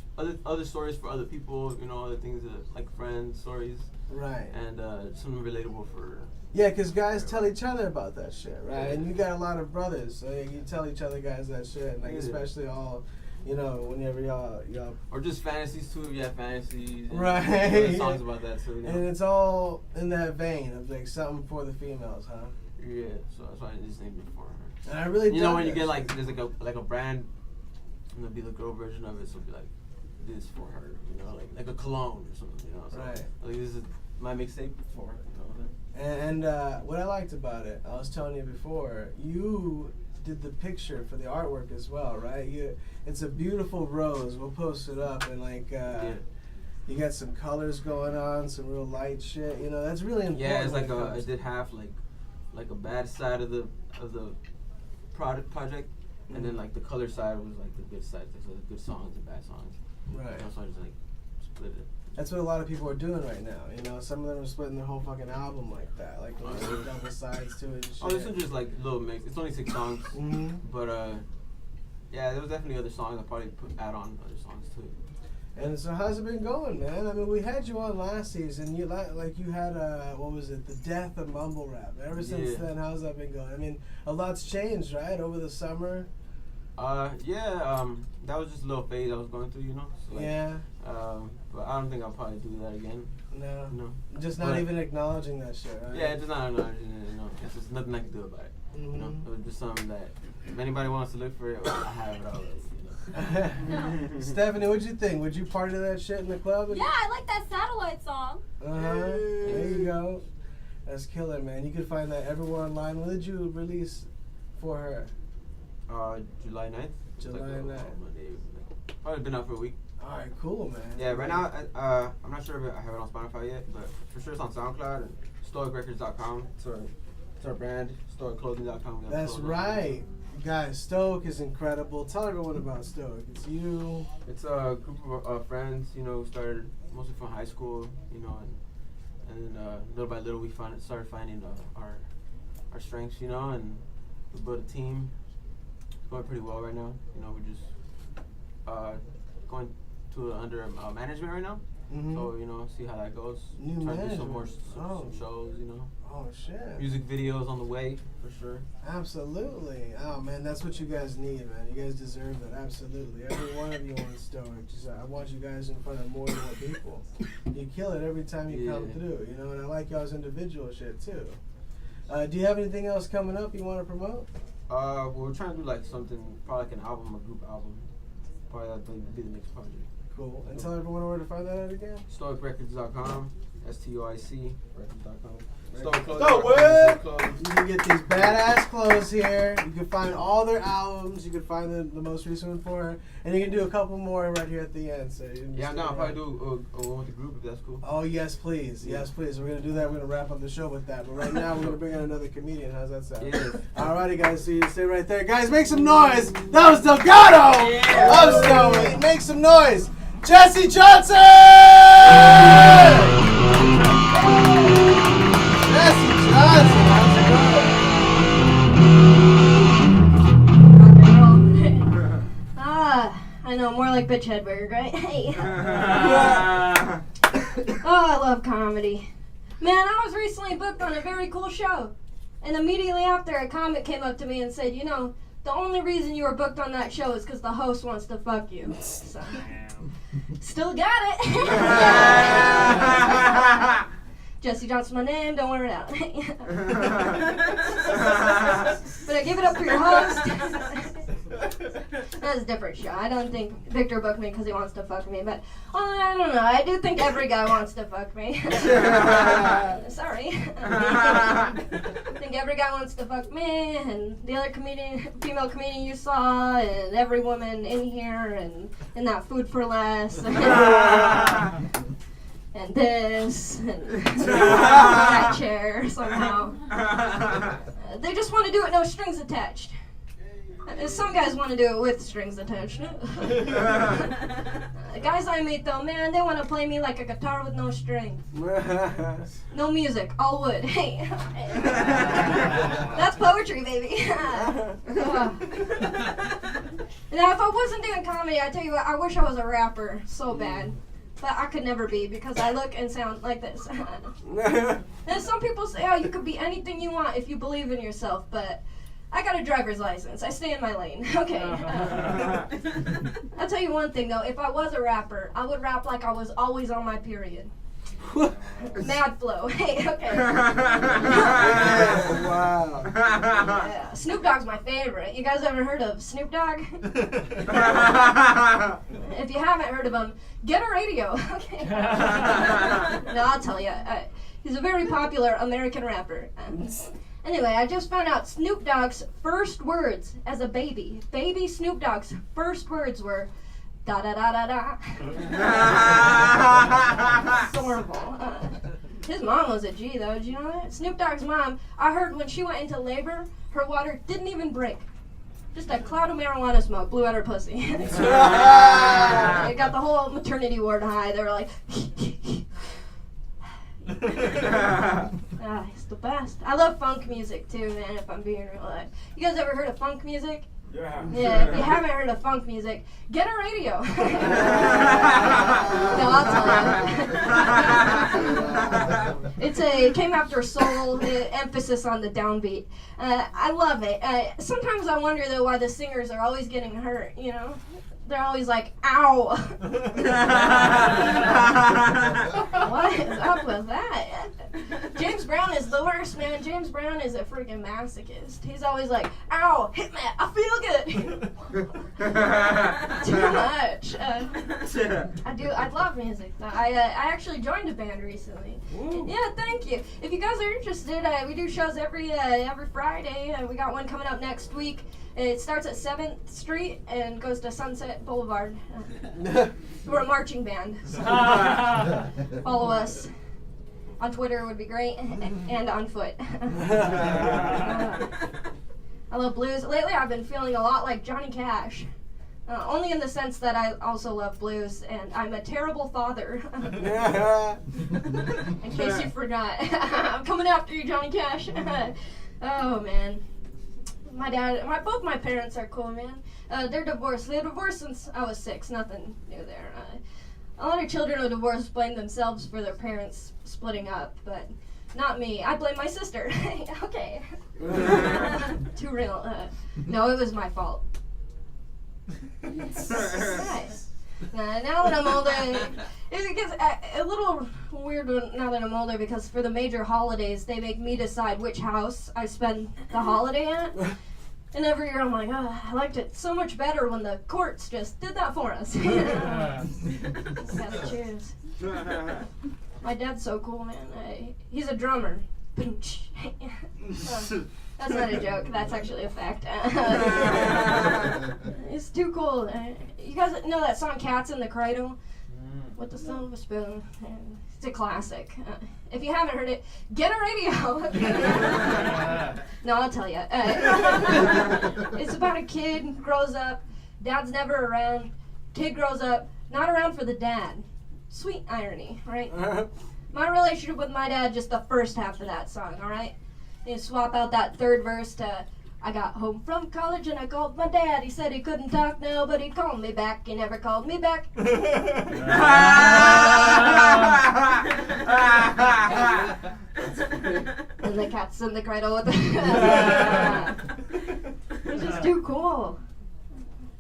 D: other stories for other people, you know, other things that, like friends stories,
A: right?
D: And something relatable for.
A: Yeah, because guys tell each other about that shit, right? Yeah. And you got a lot of brothers, so you tell each other guys that shit, like especially all, you know, whenever y'all.
D: Or just fantasies too, if you have fantasies. And
A: right.
D: Songs about that too, you know?
A: And it's all in that vein of like something for the females, huh?
D: Yeah, so that's why I just named it For Her.
A: And I really,
D: you know, when you get like there's like a brand, and there'll be the girl version of it, so it'll be like this for her, you know, like a cologne or something, you know. So,
A: right.
D: Like this is my mixtape for her, you know what I'm saying?
A: And what I liked about it, I was telling you before, you did the picture for the artwork as well, right? It's a beautiful rose. We'll post it up, and like you got some colors going on, some real light shit. You know, that's really important.
D: Yeah, it's like I did have like a bad side of the project, and then like the color side was like the good side, so the good songs and bad songs.
A: Right.
D: So I just like split it.
A: That's what a lot of people are doing right now. You know, some of them are splitting their whole fucking album like that, like double sides to it and shit.
D: Oh, this is just like a little mix. It's only 6 songs, but yeah, there was definitely other songs. I probably add on other songs too.
A: And so how's it been going, man? I mean, we had you on last season. You you had what was it? The death of mumble rap. Ever since then, how's that been going? I mean, a lot's changed, right? Over the summer.
D: That was just a little phase I was going through, you know. So but I don't think I'll probably do that again. No.
A: Just not even acknowledging that shit, right?
D: Yeah, just not acknowledging it. You know, it's just nothing I can do about it.
A: Mm-hmm.
D: You know, it was just something that if anybody wants to look for it, I have it already.
A: Stephanie, what'd you think? Would you part of that shit in the club?
E: Yeah, I like that Satellite song.
A: There you go. That's killer, man. You can find that everywhere online. When did you release for her?
D: July 9th.
A: July 9th.
D: Probably been out for a week.
A: All right, cool, man.
D: Yeah, right now, I'm not sure if I have it on Spotify yet, but for sure it's on SoundCloud and StoicRecords.com. It's our brand, StoicClothing.com.
A: That's right. Guys, Stoic is incredible. Tell everyone about Stoic. It's you.
D: It's a group of friends, you know, started mostly from high school, you know, and then little by little we started finding our strengths, you know, and we built a team. It's going pretty well right now. You know, we're just going to under management right now.
A: Mm-hmm.
D: So, you know, see how that goes.
A: New
D: Try to do
A: management.
D: some more some shows, you know.
A: Oh, shit.
D: Music videos on the way, for sure.
A: Absolutely. Oh, man, that's what you guys need, man. You guys deserve that. Absolutely. Every one of you on Stoic. Just, I want you guys in front of more and more people. You kill it every time you come through, you know, and I like y'all's individual shit, too. Do you have anything else coming up you want to promote?
D: Well, we're trying to do like something, probably like an album, a group album. Probably that'll be the next project.
A: Cool. And tell everyone where to find that out again.
D: StoicRecords.com. STOIC Records.com.
A: You can get these badass clothes here. You can find all their albums. You can find the most recent one for her. And you can do a couple more right here at the end. So
D: I'll probably do one with the group if that's cool.
A: Oh, yes, please. Yes, please. We're going to do that. We're going to wrap up the show with that. But right now, we're going to bring on another comedian. How's that sound?
D: Yeah.
A: Alrighty, guys. So you stay right there. Guys, make some noise. That was Delgado of Stoic. Make some noise. Jessie Johnson! Jessie Johnson, how's it going?
E: I know, more like bitch Hedberg, right? Hey. I love comedy. Man, I was recently booked on a very cool show. And immediately after, a comic came up to me and said, you know, the only reason you were booked on that show is because the host wants to fuck you. So, still got it. Jessie Johnson, my name. Don't wear it out. But I give it up for your host. That's a different show. I don't think Victor booked me because he wants to fuck me, but I don't know. I do think every guy wants to fuck me. Sorry. I think every guy wants to fuck me, and the other female comedian you saw, and every woman in here, and in that Food for Less. And this, and that chair somehow. They just want to do it no strings attached. Some guys want to do it with strings attached. The guys I meet though, man, they want to play me like a guitar with no strings. No music, all wood. Hey. That's poetry, baby. Now, if I wasn't doing comedy, I tell you what, I wish I was a rapper so bad. But I could never be because I look and sound like this. And some people say, oh, you could be anything you want if you believe in yourself, but I got a driver's license. I stay in my lane. Okay. I'll tell you one thing, though. If I was a rapper, I would rap like I was always on my period. Mad flow. Hey, okay.
A: Wow.
E: Yeah. Snoop Dogg's my favorite. You guys ever heard of Snoop Dogg? If you haven't heard of him, get a radio. Okay. No, I'll tell you. He's a very popular American rapper. Anyway, I just found out Snoop Dogg's first words as a baby. Baby Snoop Dogg's first words were da da da da da. It's horrible. His mom was a G though, did you know that? Snoop Dogg's mom, I heard when she went into labor, her water didn't even break. Just a cloud of marijuana smoke blew out her pussy. It got the whole maternity ward high. They were like, it's the best. I love funk music too, man, if I'm being real. You guys ever heard of funk music? Yeah, if you haven't heard of funk music, get a radio. No, I'll tell you. It came after soul, emphasis on the downbeat. I love it. Sometimes I wonder, though, why the singers are always getting hurt, you know? They're always like, ow. What is up with that? James Brown is the worst, man. James Brown is a freaking masochist. He's always like, ow, hit me, I feel good. Too much. I love music, though. I actually joined a band recently.
D: Ooh.
E: Yeah, thank you. If you guys are interested, we do shows every Friday. We got one coming up next week. It starts at 7th Street and goes to Sunset Boulevard. We're a marching band. So follow us. On Twitter would be great, and on foot. I love blues. Lately I've been feeling a lot like Johnny Cash. Only in the sense that I also love blues, and I'm a terrible father. In case you forgot. I'm coming after you, Johnny Cash. Oh, man. Both my parents are cool, man. They're divorced. They're divorced since I was 6. Nothing new there. A lot of children of divorce blame themselves for their parents splitting up, but not me. I blame my sister. Okay. Too real. No, it was my fault. Nice. Now that I'm older, it gets a little weird now that I'm older, because for the major holidays, they make me decide which house I spend the holiday at. And every year I'm like, oh, I liked it so much better when the courts just did that for us. Gotta choose. My dad's so cool, man. He's a drummer. That's not a joke. That's actually a fact. It's too cool. You guys know that song "Cats in the Cradle" with the son of a spoon? It's a classic. If you haven't heard it, get a radio. No, I'll tell you. It's about a kid who grows up. Dad's never around. Kid grows up, not around for the dad. Sweet irony, right? My relationship with my dad, just the first half of that song, all right? You swap out that third verse to, I got home from college and I called my dad. He said he couldn't talk now, but he'd call me back. He never called me back. And the cat's in the cradle with It's just too cool.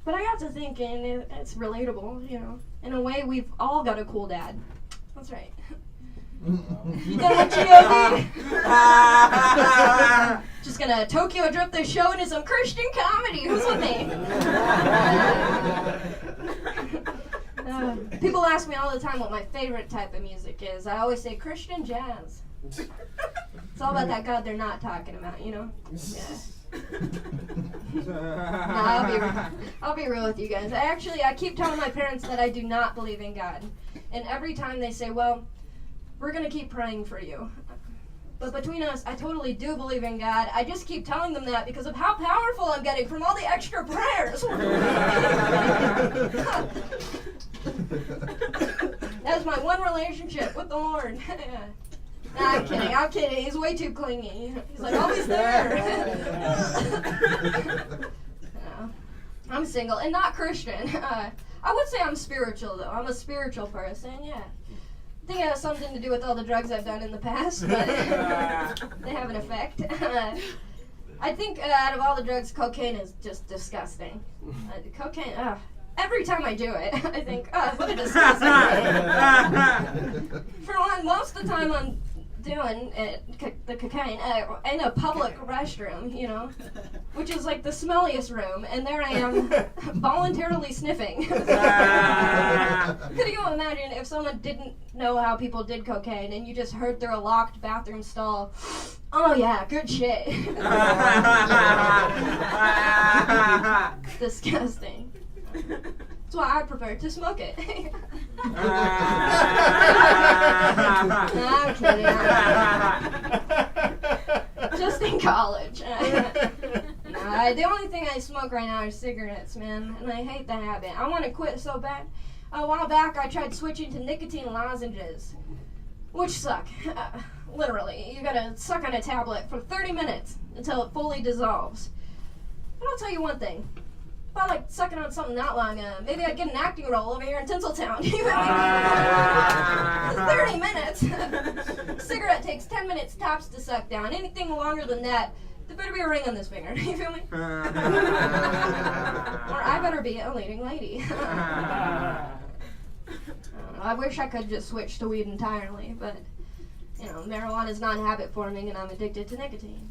E: But I got to thinking, it's relatable, you know. In a way, we've all got a cool dad. That's right. You got a G.O.D.? Just gonna Tokyo drift this show into some Christian comedy. Who's with me? People ask me all the time what my favorite type of music is. I always say Christian jazz. It's all about that God they're not talking about, you know? Yeah. I'll be real with you guys. I keep telling my parents that I do not believe in God. And every time they say, well, we're going to keep praying for you. But between us, I totally do believe in God. I just keep telling them that because of how powerful I'm getting from all the extra prayers. That's my one relationship with the Lord. Nah, I'm kidding. He's way too clingy. He's like always there. No, I'm single and not Christian. I would say I'm spiritual, though. I'm a spiritual person, yeah. I think it has something to do with all the drugs I've done in the past, but they have an effect. I think out of all the drugs, cocaine is just disgusting. Cocaine, every time I do it, I think, what a disgusting thing. For one, most of the time I'm doing the cocaine in a public restroom, you know, which is like the smelliest room, and there I am voluntarily sniffing. Could you imagine if someone didn't know how people did cocaine and you just heard through a locked bathroom stall, oh yeah, good shit. Disgusting. That's why I prefer to smoke it. I'm kidding. Just in college. The only thing I smoke right now are cigarettes, man, and I hate the habit. I want to quit so bad. A while back, I tried switching to nicotine lozenges, which suck. Literally, you gotta suck on a tablet for 30 minutes until it fully dissolves. But I'll tell you one thing. If I like sucking on something that long, maybe I'd get an acting role over here in Tinseltown. You know what I mean? 30 minutes. Cigarette takes 10 minutes tops to suck down. Anything longer than that, there better be a ring on this finger. You feel me? Or I better be a leading lady. I wish I could just switch to weed entirely, but you know, marijuana is non-habit forming and I'm addicted to nicotine.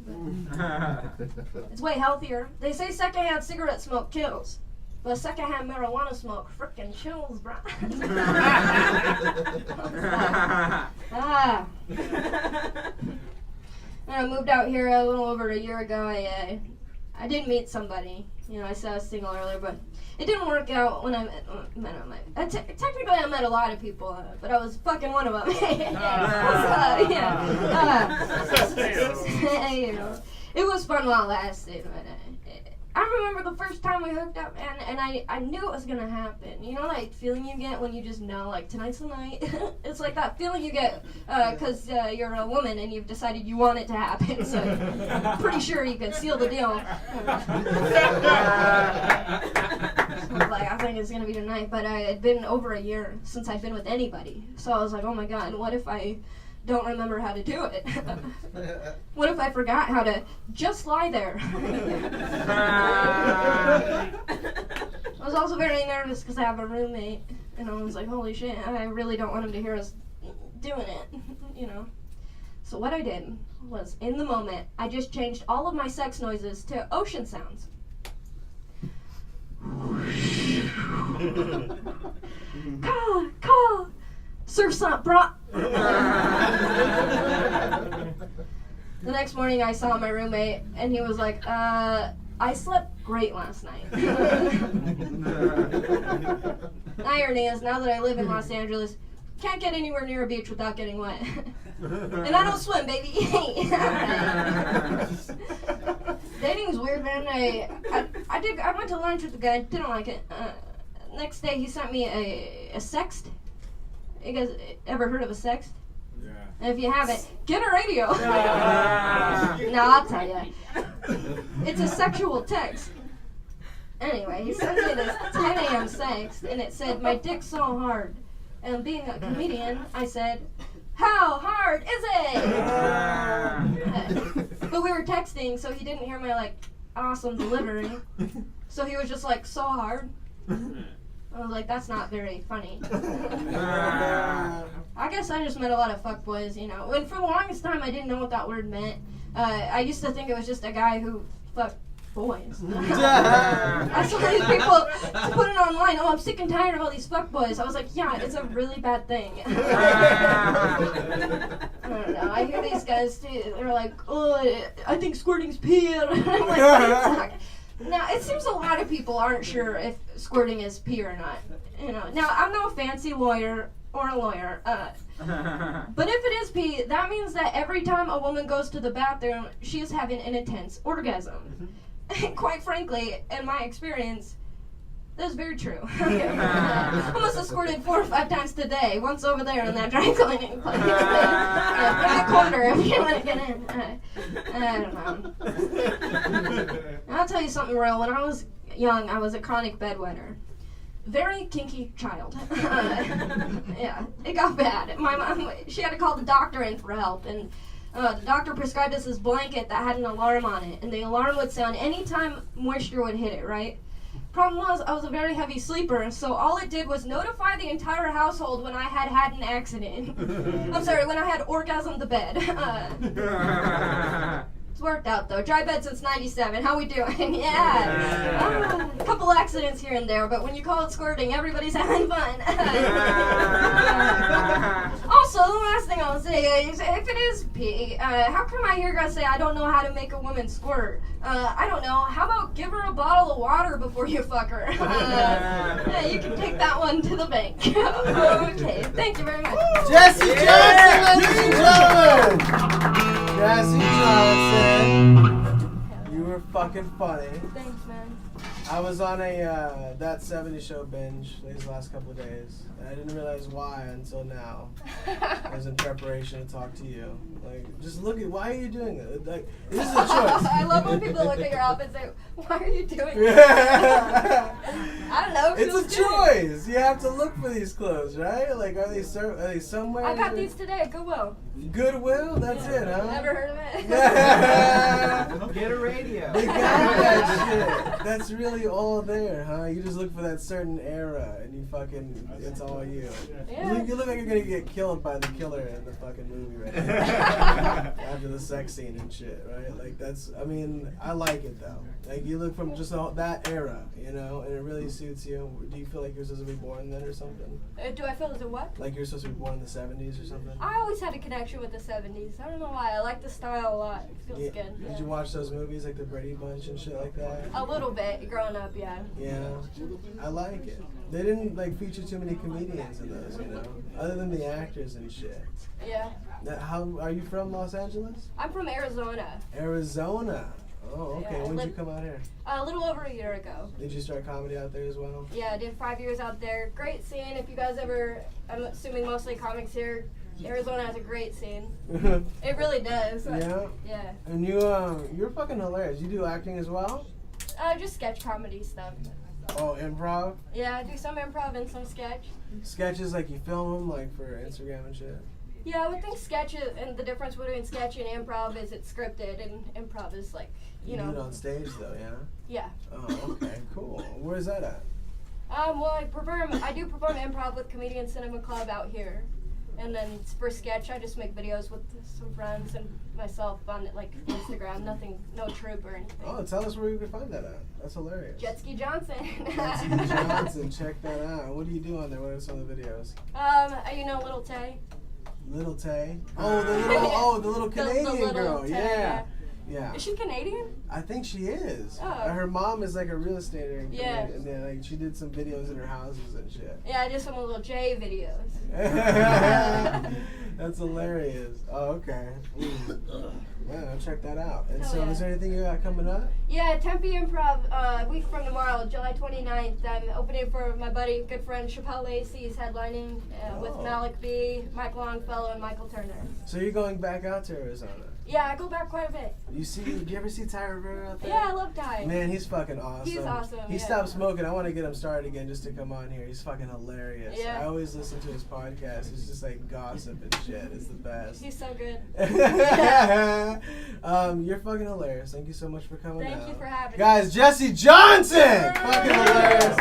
E: But it's way healthier. They say secondhand cigarette smoke kills, but secondhand marijuana smoke frickin' chills, bruh. When I moved out here a little over a year ago, I did meet somebody. You know, I said I was single earlier, but it didn't work out when I met technically I met a lot of people, but I was fucking one of them. You know, it was fun while it lasted. But, I remember the first time we hooked up, and I knew it was gonna happen. You know, like feeling you get when you just know, like tonight's the night. It's like that feeling you get because you're a woman and you've decided you want it to happen. So I'm pretty sure you could seal the deal. Like, I think it's gonna be tonight, but it had been over a year since I'd been with anybody. So I was like, oh my god, what if I don't remember how to do it? What if I forgot how to just lie there? I was also very nervous because I have a roommate, and I was like, holy shit, I really don't want him to hear us doing it, you know? So what I did was, in the moment, I just changed all of my sex noises to ocean sounds. Call, surf's up, brah. The next morning I saw my roommate and he was like, I slept great last night. Irony is, now that I live in Los Angeles, can't get anywhere near a beach without getting wet. And I don't swim, baby. Dating's weird, man. I went to lunch with the guy, didn't like it. Next day he sent me a sext. You guys ever heard of a sext?
F: Yeah.
E: And if you haven't, get a radio. No, I'll tell you. It's a sexual text. Anyway, he sent me this 10 a.m. sext, and it said, my dick's so hard. And being a comedian, I said, how hard is it? But we were texting, so he didn't hear my, like, awesome delivery. So he was just like, so hard. I was like, that's not very funny. I guess I just met a lot of fuckboys, you know. And for the longest time, I didn't know what that word meant. I used to think it was just a guy who fucked boys. I saw these people put it online. Oh, I'm sick and tired of all these fuckboys. I was like, yeah, it's a really bad thing. I don't know. I hear these guys too. They're like, oh, I think squirting's pee. I'm like, what are you talking? Now, it seems a lot of people aren't sure if squirting is pee or not. You know. Now, I'm no fancy lawyer or a lawyer, but if it is pee, that means that every time a woman goes to the bathroom, she is having an intense orgasm. And quite frankly, in my experience, that's very true. I must have squirted 4 or 5 times today, once over there in that dry cleaning place. In the corner if you want to get in. I don't know. I'll tell you something real. When I was young, I was a chronic bedwetter. Very kinky child. Yeah, it got bad. My mom, she had to call the doctor in for help, and the doctor prescribed us this blanket that had an alarm on it, and the alarm would sound anytime moisture would hit it, right? Problem was, I was a very heavy sleeper, so all it did was notify the entire household when I had an accident. I'm sorry, when I had orgasmed the bed. It's worked out though. Dry bed since '97. How we doing? Yeah. A couple accidents here and there, but when you call it squirting, everybody's having fun. Also, the last thing I'll say is, if it is pee, how come I hear guys say I don't know how to make a woman squirt? I don't know. How about give her a bottle of water before you fuck her? Yeah, you can take that one to the bank. Okay, thank you very much.
A: Jessie Johnson, ladies and gentlemen! Jessie Johnson. You were fucking funny.
E: Thanks, man.
A: I was on a That 70s Show binge these last couple of days. And I didn't realize why until now. I was in preparation to talk to you. Like, just look at, why are you doing it? Like, this is a choice.
E: I love when people look at your outfit and say, why are you doing this? I don't know. It
A: It's a
E: feels good.
A: choice. You have to look for these clothes, right? Like, are they somewhere?
E: I got these today at Goodwill.
A: Goodwill? That's it, huh?
E: Never heard of it.
F: Get a radio.
A: They got that shit. That's really all there, huh? You just look for that certain era, and you fucking, it's all you.
E: Yeah.
A: You look like you're gonna get killed by the killer in the fucking movie right now. After the sex scene and shit, right? Like, that's, I mean, I like it though. Like, you look from just that era, you know, and it really suits you. Do you feel like you're supposed to be born then or something?
E: Do I feel as a what?
A: Like you're supposed to be born in the 70s or something?
E: I always had a connection with the 70s. I don't know why. I like the style a lot. It feels
A: Yeah.
E: good.
A: Did you watch those movies like the Brady Bunch and shit like that?
E: A little bit growing up, yeah.
A: Yeah, I like it. They didn't like feature too many comedians in those, you know, other than the actors and shit.
E: Yeah.
A: Now, how are you from Los Angeles?
E: I'm from Arizona.
A: Arizona. Oh, okay.
E: Yeah,
A: When did you come out here?
E: A little over a year ago.
A: Did you start comedy out there as well?
E: Yeah, I did 5 years out there. Great scene. If you guys ever, I'm assuming mostly comics here, Arizona has a great scene. It really does.
A: Yeah.
E: Yeah.
A: And you're fucking hilarious. You do acting as well?
E: Just sketch comedy stuff.
A: Oh, improv?
E: Yeah, I do some improv and some sketch.
A: Sketches, like you film them, like for Instagram and shit?
E: Yeah, I would think sketch and the difference between sketch and improv is it's scripted and improv is like, you
A: do
E: know.
A: it on stage though, yeah?
E: Yeah.
A: Oh, okay, cool. Where's that at?
E: Well, I do perform improv with Comedian Cinema Club out here. And then for sketch, I just make videos with some friends and myself on like Instagram. Nothing, no troupe or anything.
A: Oh, tell us where we can find that at. That's hilarious.
E: Jessie Johnson.
A: Jessie Johnson, check that out. What do you do on there? What are some of the videos?
E: You know Little Tay?
A: Little Tay. Oh, the little Canadian
E: the little
A: girl.
E: Tay,
A: Yeah. Yeah.
E: Is she Canadian?
A: I think she is.
E: Oh.
A: Her mom is like a real estate agent.
E: Yeah.
A: And then like she did some videos in her houses and shit.
E: Yeah, I did some Little J videos.
A: That's hilarious. Oh, okay. Yeah, I'll check that out. And
E: Hell
A: so,
E: yeah.
A: is there anything you got coming up?
E: Yeah, Tempe Improv, a week from tomorrow, July 29th. I'm opening for my buddy, good friend, Chappelle Lacey. He's headlining with
A: Oh.
E: Malik B, Mike Longfellow, and Michael Turner.
A: So you're going back out to Arizona?
E: Yeah, I go back quite a bit.
A: Do you ever see Ty Rivera out there?
E: Yeah, I love Ty.
A: Man, he's fucking awesome.
E: He's awesome,
A: He
E: yeah.
A: stopped smoking. I want to get him started again just to come on here. He's fucking hilarious.
E: Yeah.
A: I always listen to his podcast. It's just like gossip and shit. It's the best.
E: He's so good.
A: You're fucking hilarious. Thank you so much for coming out.
E: Thank you for having me.
A: Guys, Jessie Johnson! Fucking hilarious.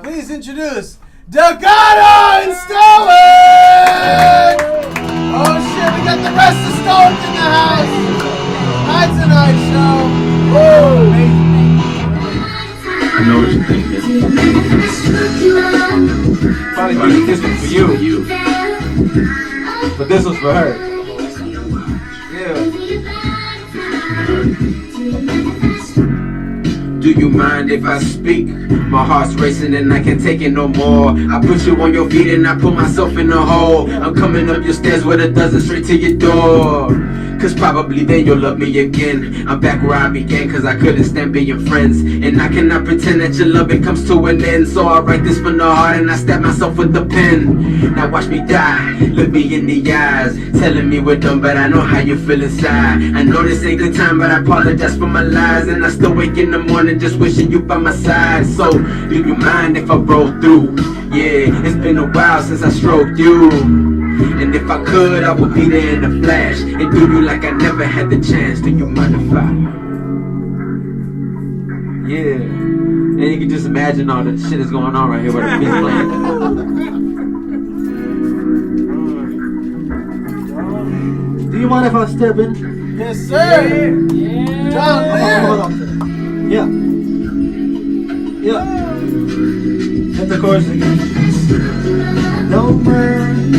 A: Please introduce Delgado and Stoic! Oh shit, we got the rest of Stoic in the house! Hi tonight, show! Woo!
B: I know what you're thinking. Probably think this one's for you. But this one's for her. Yeah.
G: Do you mind if I speak? My heart's racing and I can't take it no more. I put you on your feet and I put myself in a hole. I'm coming up your stairs with a dozen straight to your door. Cause probably then you'll love me again. I'm back where I began cause I couldn't stand being friends. And I cannot pretend that your loving comes to an end. So I write this from the heart and I stab myself with the pen. Now watch me die, look me in the eyes. Telling me we're done but I know how you feel inside. I know this ain't good time but I apologize for my lies. And I still wake in the morning just wishing you by my side. So do you mind if I roll through? Yeah, it's been a while since I stroked you. And if I could, I would be there in a flash and do you like I never had the chance. Do you mind if I?
B: Yeah. And you can just imagine all the shit that's going on right here with the beat playing.
F: Do you mind if I step in?
A: Yes, sir! Yeah! John
F: Hold on. Yeah. Yeah. Hit the chorus again. Don't mind.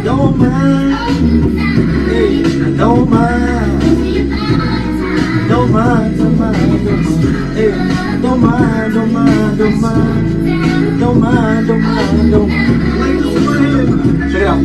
F: Don't mind. Hey, don't mind. Don't mind, don't mind, don't mind. Hey, don't mind, don't mind, don't mind. Don't mind, don't mind, don't mind. Check it out.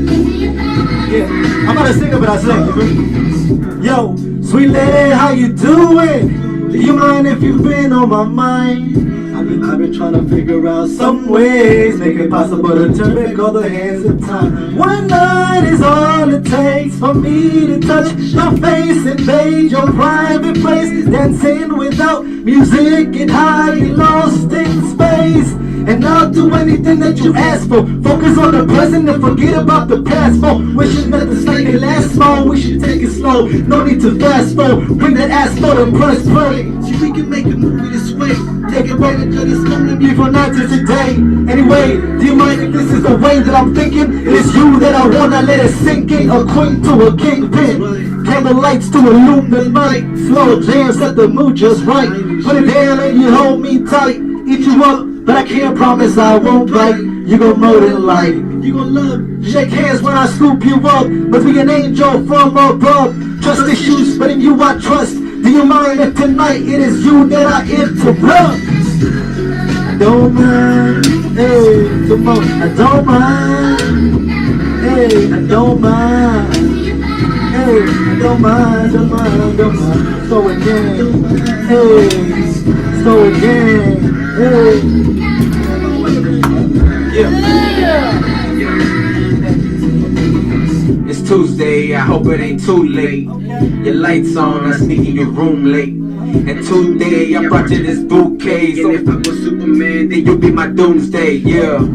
F: Yeah, I'm not a singer, but I sing. Yo, sweet lady, how you doing? Do you mind if you've been on my mind? I've I've been trying to figure out some ways, make it possible to turn back all the hands of time. One night is all it takes for me to touch your face, invade your private place, dancing without music and hiding lost in space. And I'll do anything that you ask for. Focus on the present and forget about the past. For wishing that this night can last long. We should take it slow, no need to fast forward. Bring that asphalt and press play. See, we can make a movie this way. Take it right into this moment before night to today. Anyway, do you mind if this is the way that I'm thinking? It's you that I wanna let it sink in. A queen to a kingpin. Candle lights to illume the night. Slow jams, set the mood just right. Put it down and you hold me tight. Eat you up, but I can't promise I won't bite. You gon' know that light. You gon' love. Shake hands when I scoop you up. Must be an angel from above. Trust issues, but in you I trust. Do you mind if tonight it is you that I interrupt? I don't mind. Hey, come on. I don't mind. Hey, I don't mind. Hey, I don't mind, don't mind, don't mind. So again, hey, so again, hey.
G: It's Tuesday, I hope it ain't too late. Your lights on, I sneak in your room late. And today I brought you this bouquet. So if I was Superman, then you'll be my doomsday, yeah.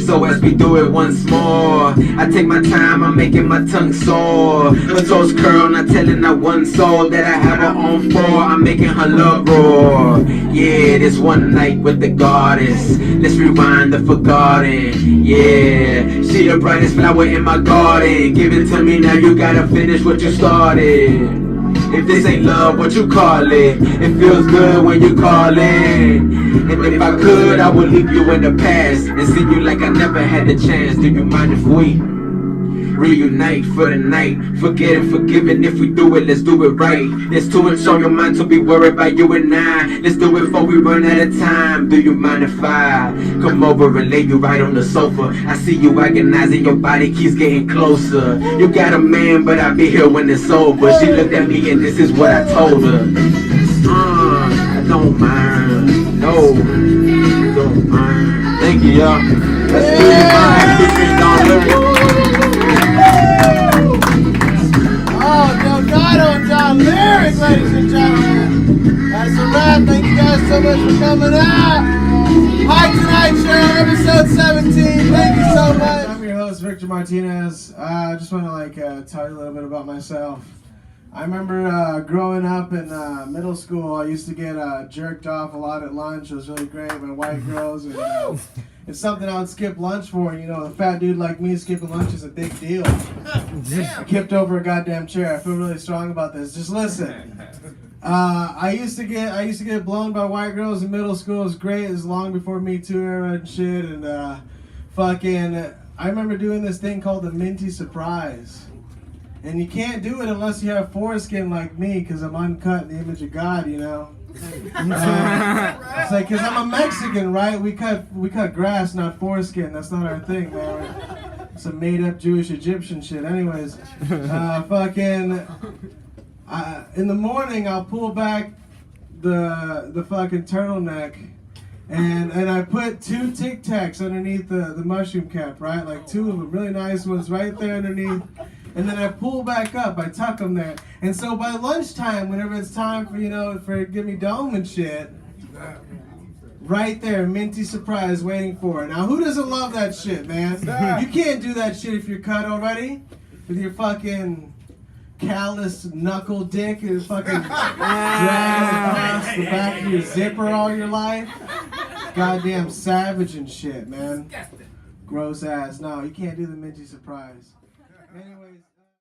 G: So as we do it once more, I take my time, I'm making my tongue sore. Her toes curl, not telling her one soul that I have her on for. I'm making her love roar. Yeah, this one night with the goddess. Let's rewind the forgotten. Yeah, she the brightest flower in my garden. Give it to me now, you gotta finish what you started. If this ain't love, what you call it? It feels good when you call in. And if I could, I would leave you in the past and see you like I never had the chance. Do you mind if we reunite for the night? Forget and forgiving, if we do it, let's do it right. There's too much on your mind to be worried about you and I. Let's do it before we run out of time. Do you mind if I come over and lay you right on the sofa? I see you agonizing, your body keeps getting closer. You got a man, but I'll be here when it's over. She looked at me and this is what I told her. I don't mind, no, don't mind. Thank you, y'all. Let's do it, mind. Featuring Don Lyric.
A: Delgado and John Lyric, ladies and gentlemen. That's a wrap. Thank you guys so much for coming out. Hi Tonight Show, episode 17. Thank you so much. I'm your host, Victor Martinez. I just want to tell you a little bit about myself. I remember growing up in middle school, I used to get jerked off a lot at lunch. It was really great by white girls. And, it's something I would skip lunch for. And, a fat dude like me skipping lunch is a big deal. I kipped over a goddamn chair. I feel really strong about this. Just listen. I used to get blown by white girls in middle school. It was great. It was long before Me Too era and shit. And I remember doing this thing called the Minty Surprise. And you can't do it unless you have foreskin like me, because I'm uncut in the image of God, It's like, because I'm a Mexican, right? We cut grass, not foreskin. That's not our thing, man. It's some made-up Jewish Egyptian shit. Anyways, in the morning, I'll pull back the fucking turtleneck, and I put 2 Tic Tacs underneath the mushroom cap, right? Like 2 of them, really nice ones right there underneath. And then I pull back up, I tuck them there. And so by lunchtime, whenever it's time for give me dome and shit, right there, Minty Surprise waiting for it. Now, who doesn't love that shit, man? You can't do that shit if you're cut already with your fucking callous knuckle dick and fucking dragging across the back of your zipper all your life. Goddamn savage and shit, man. Gross ass. No, you can't do the Minty Surprise. Anyways.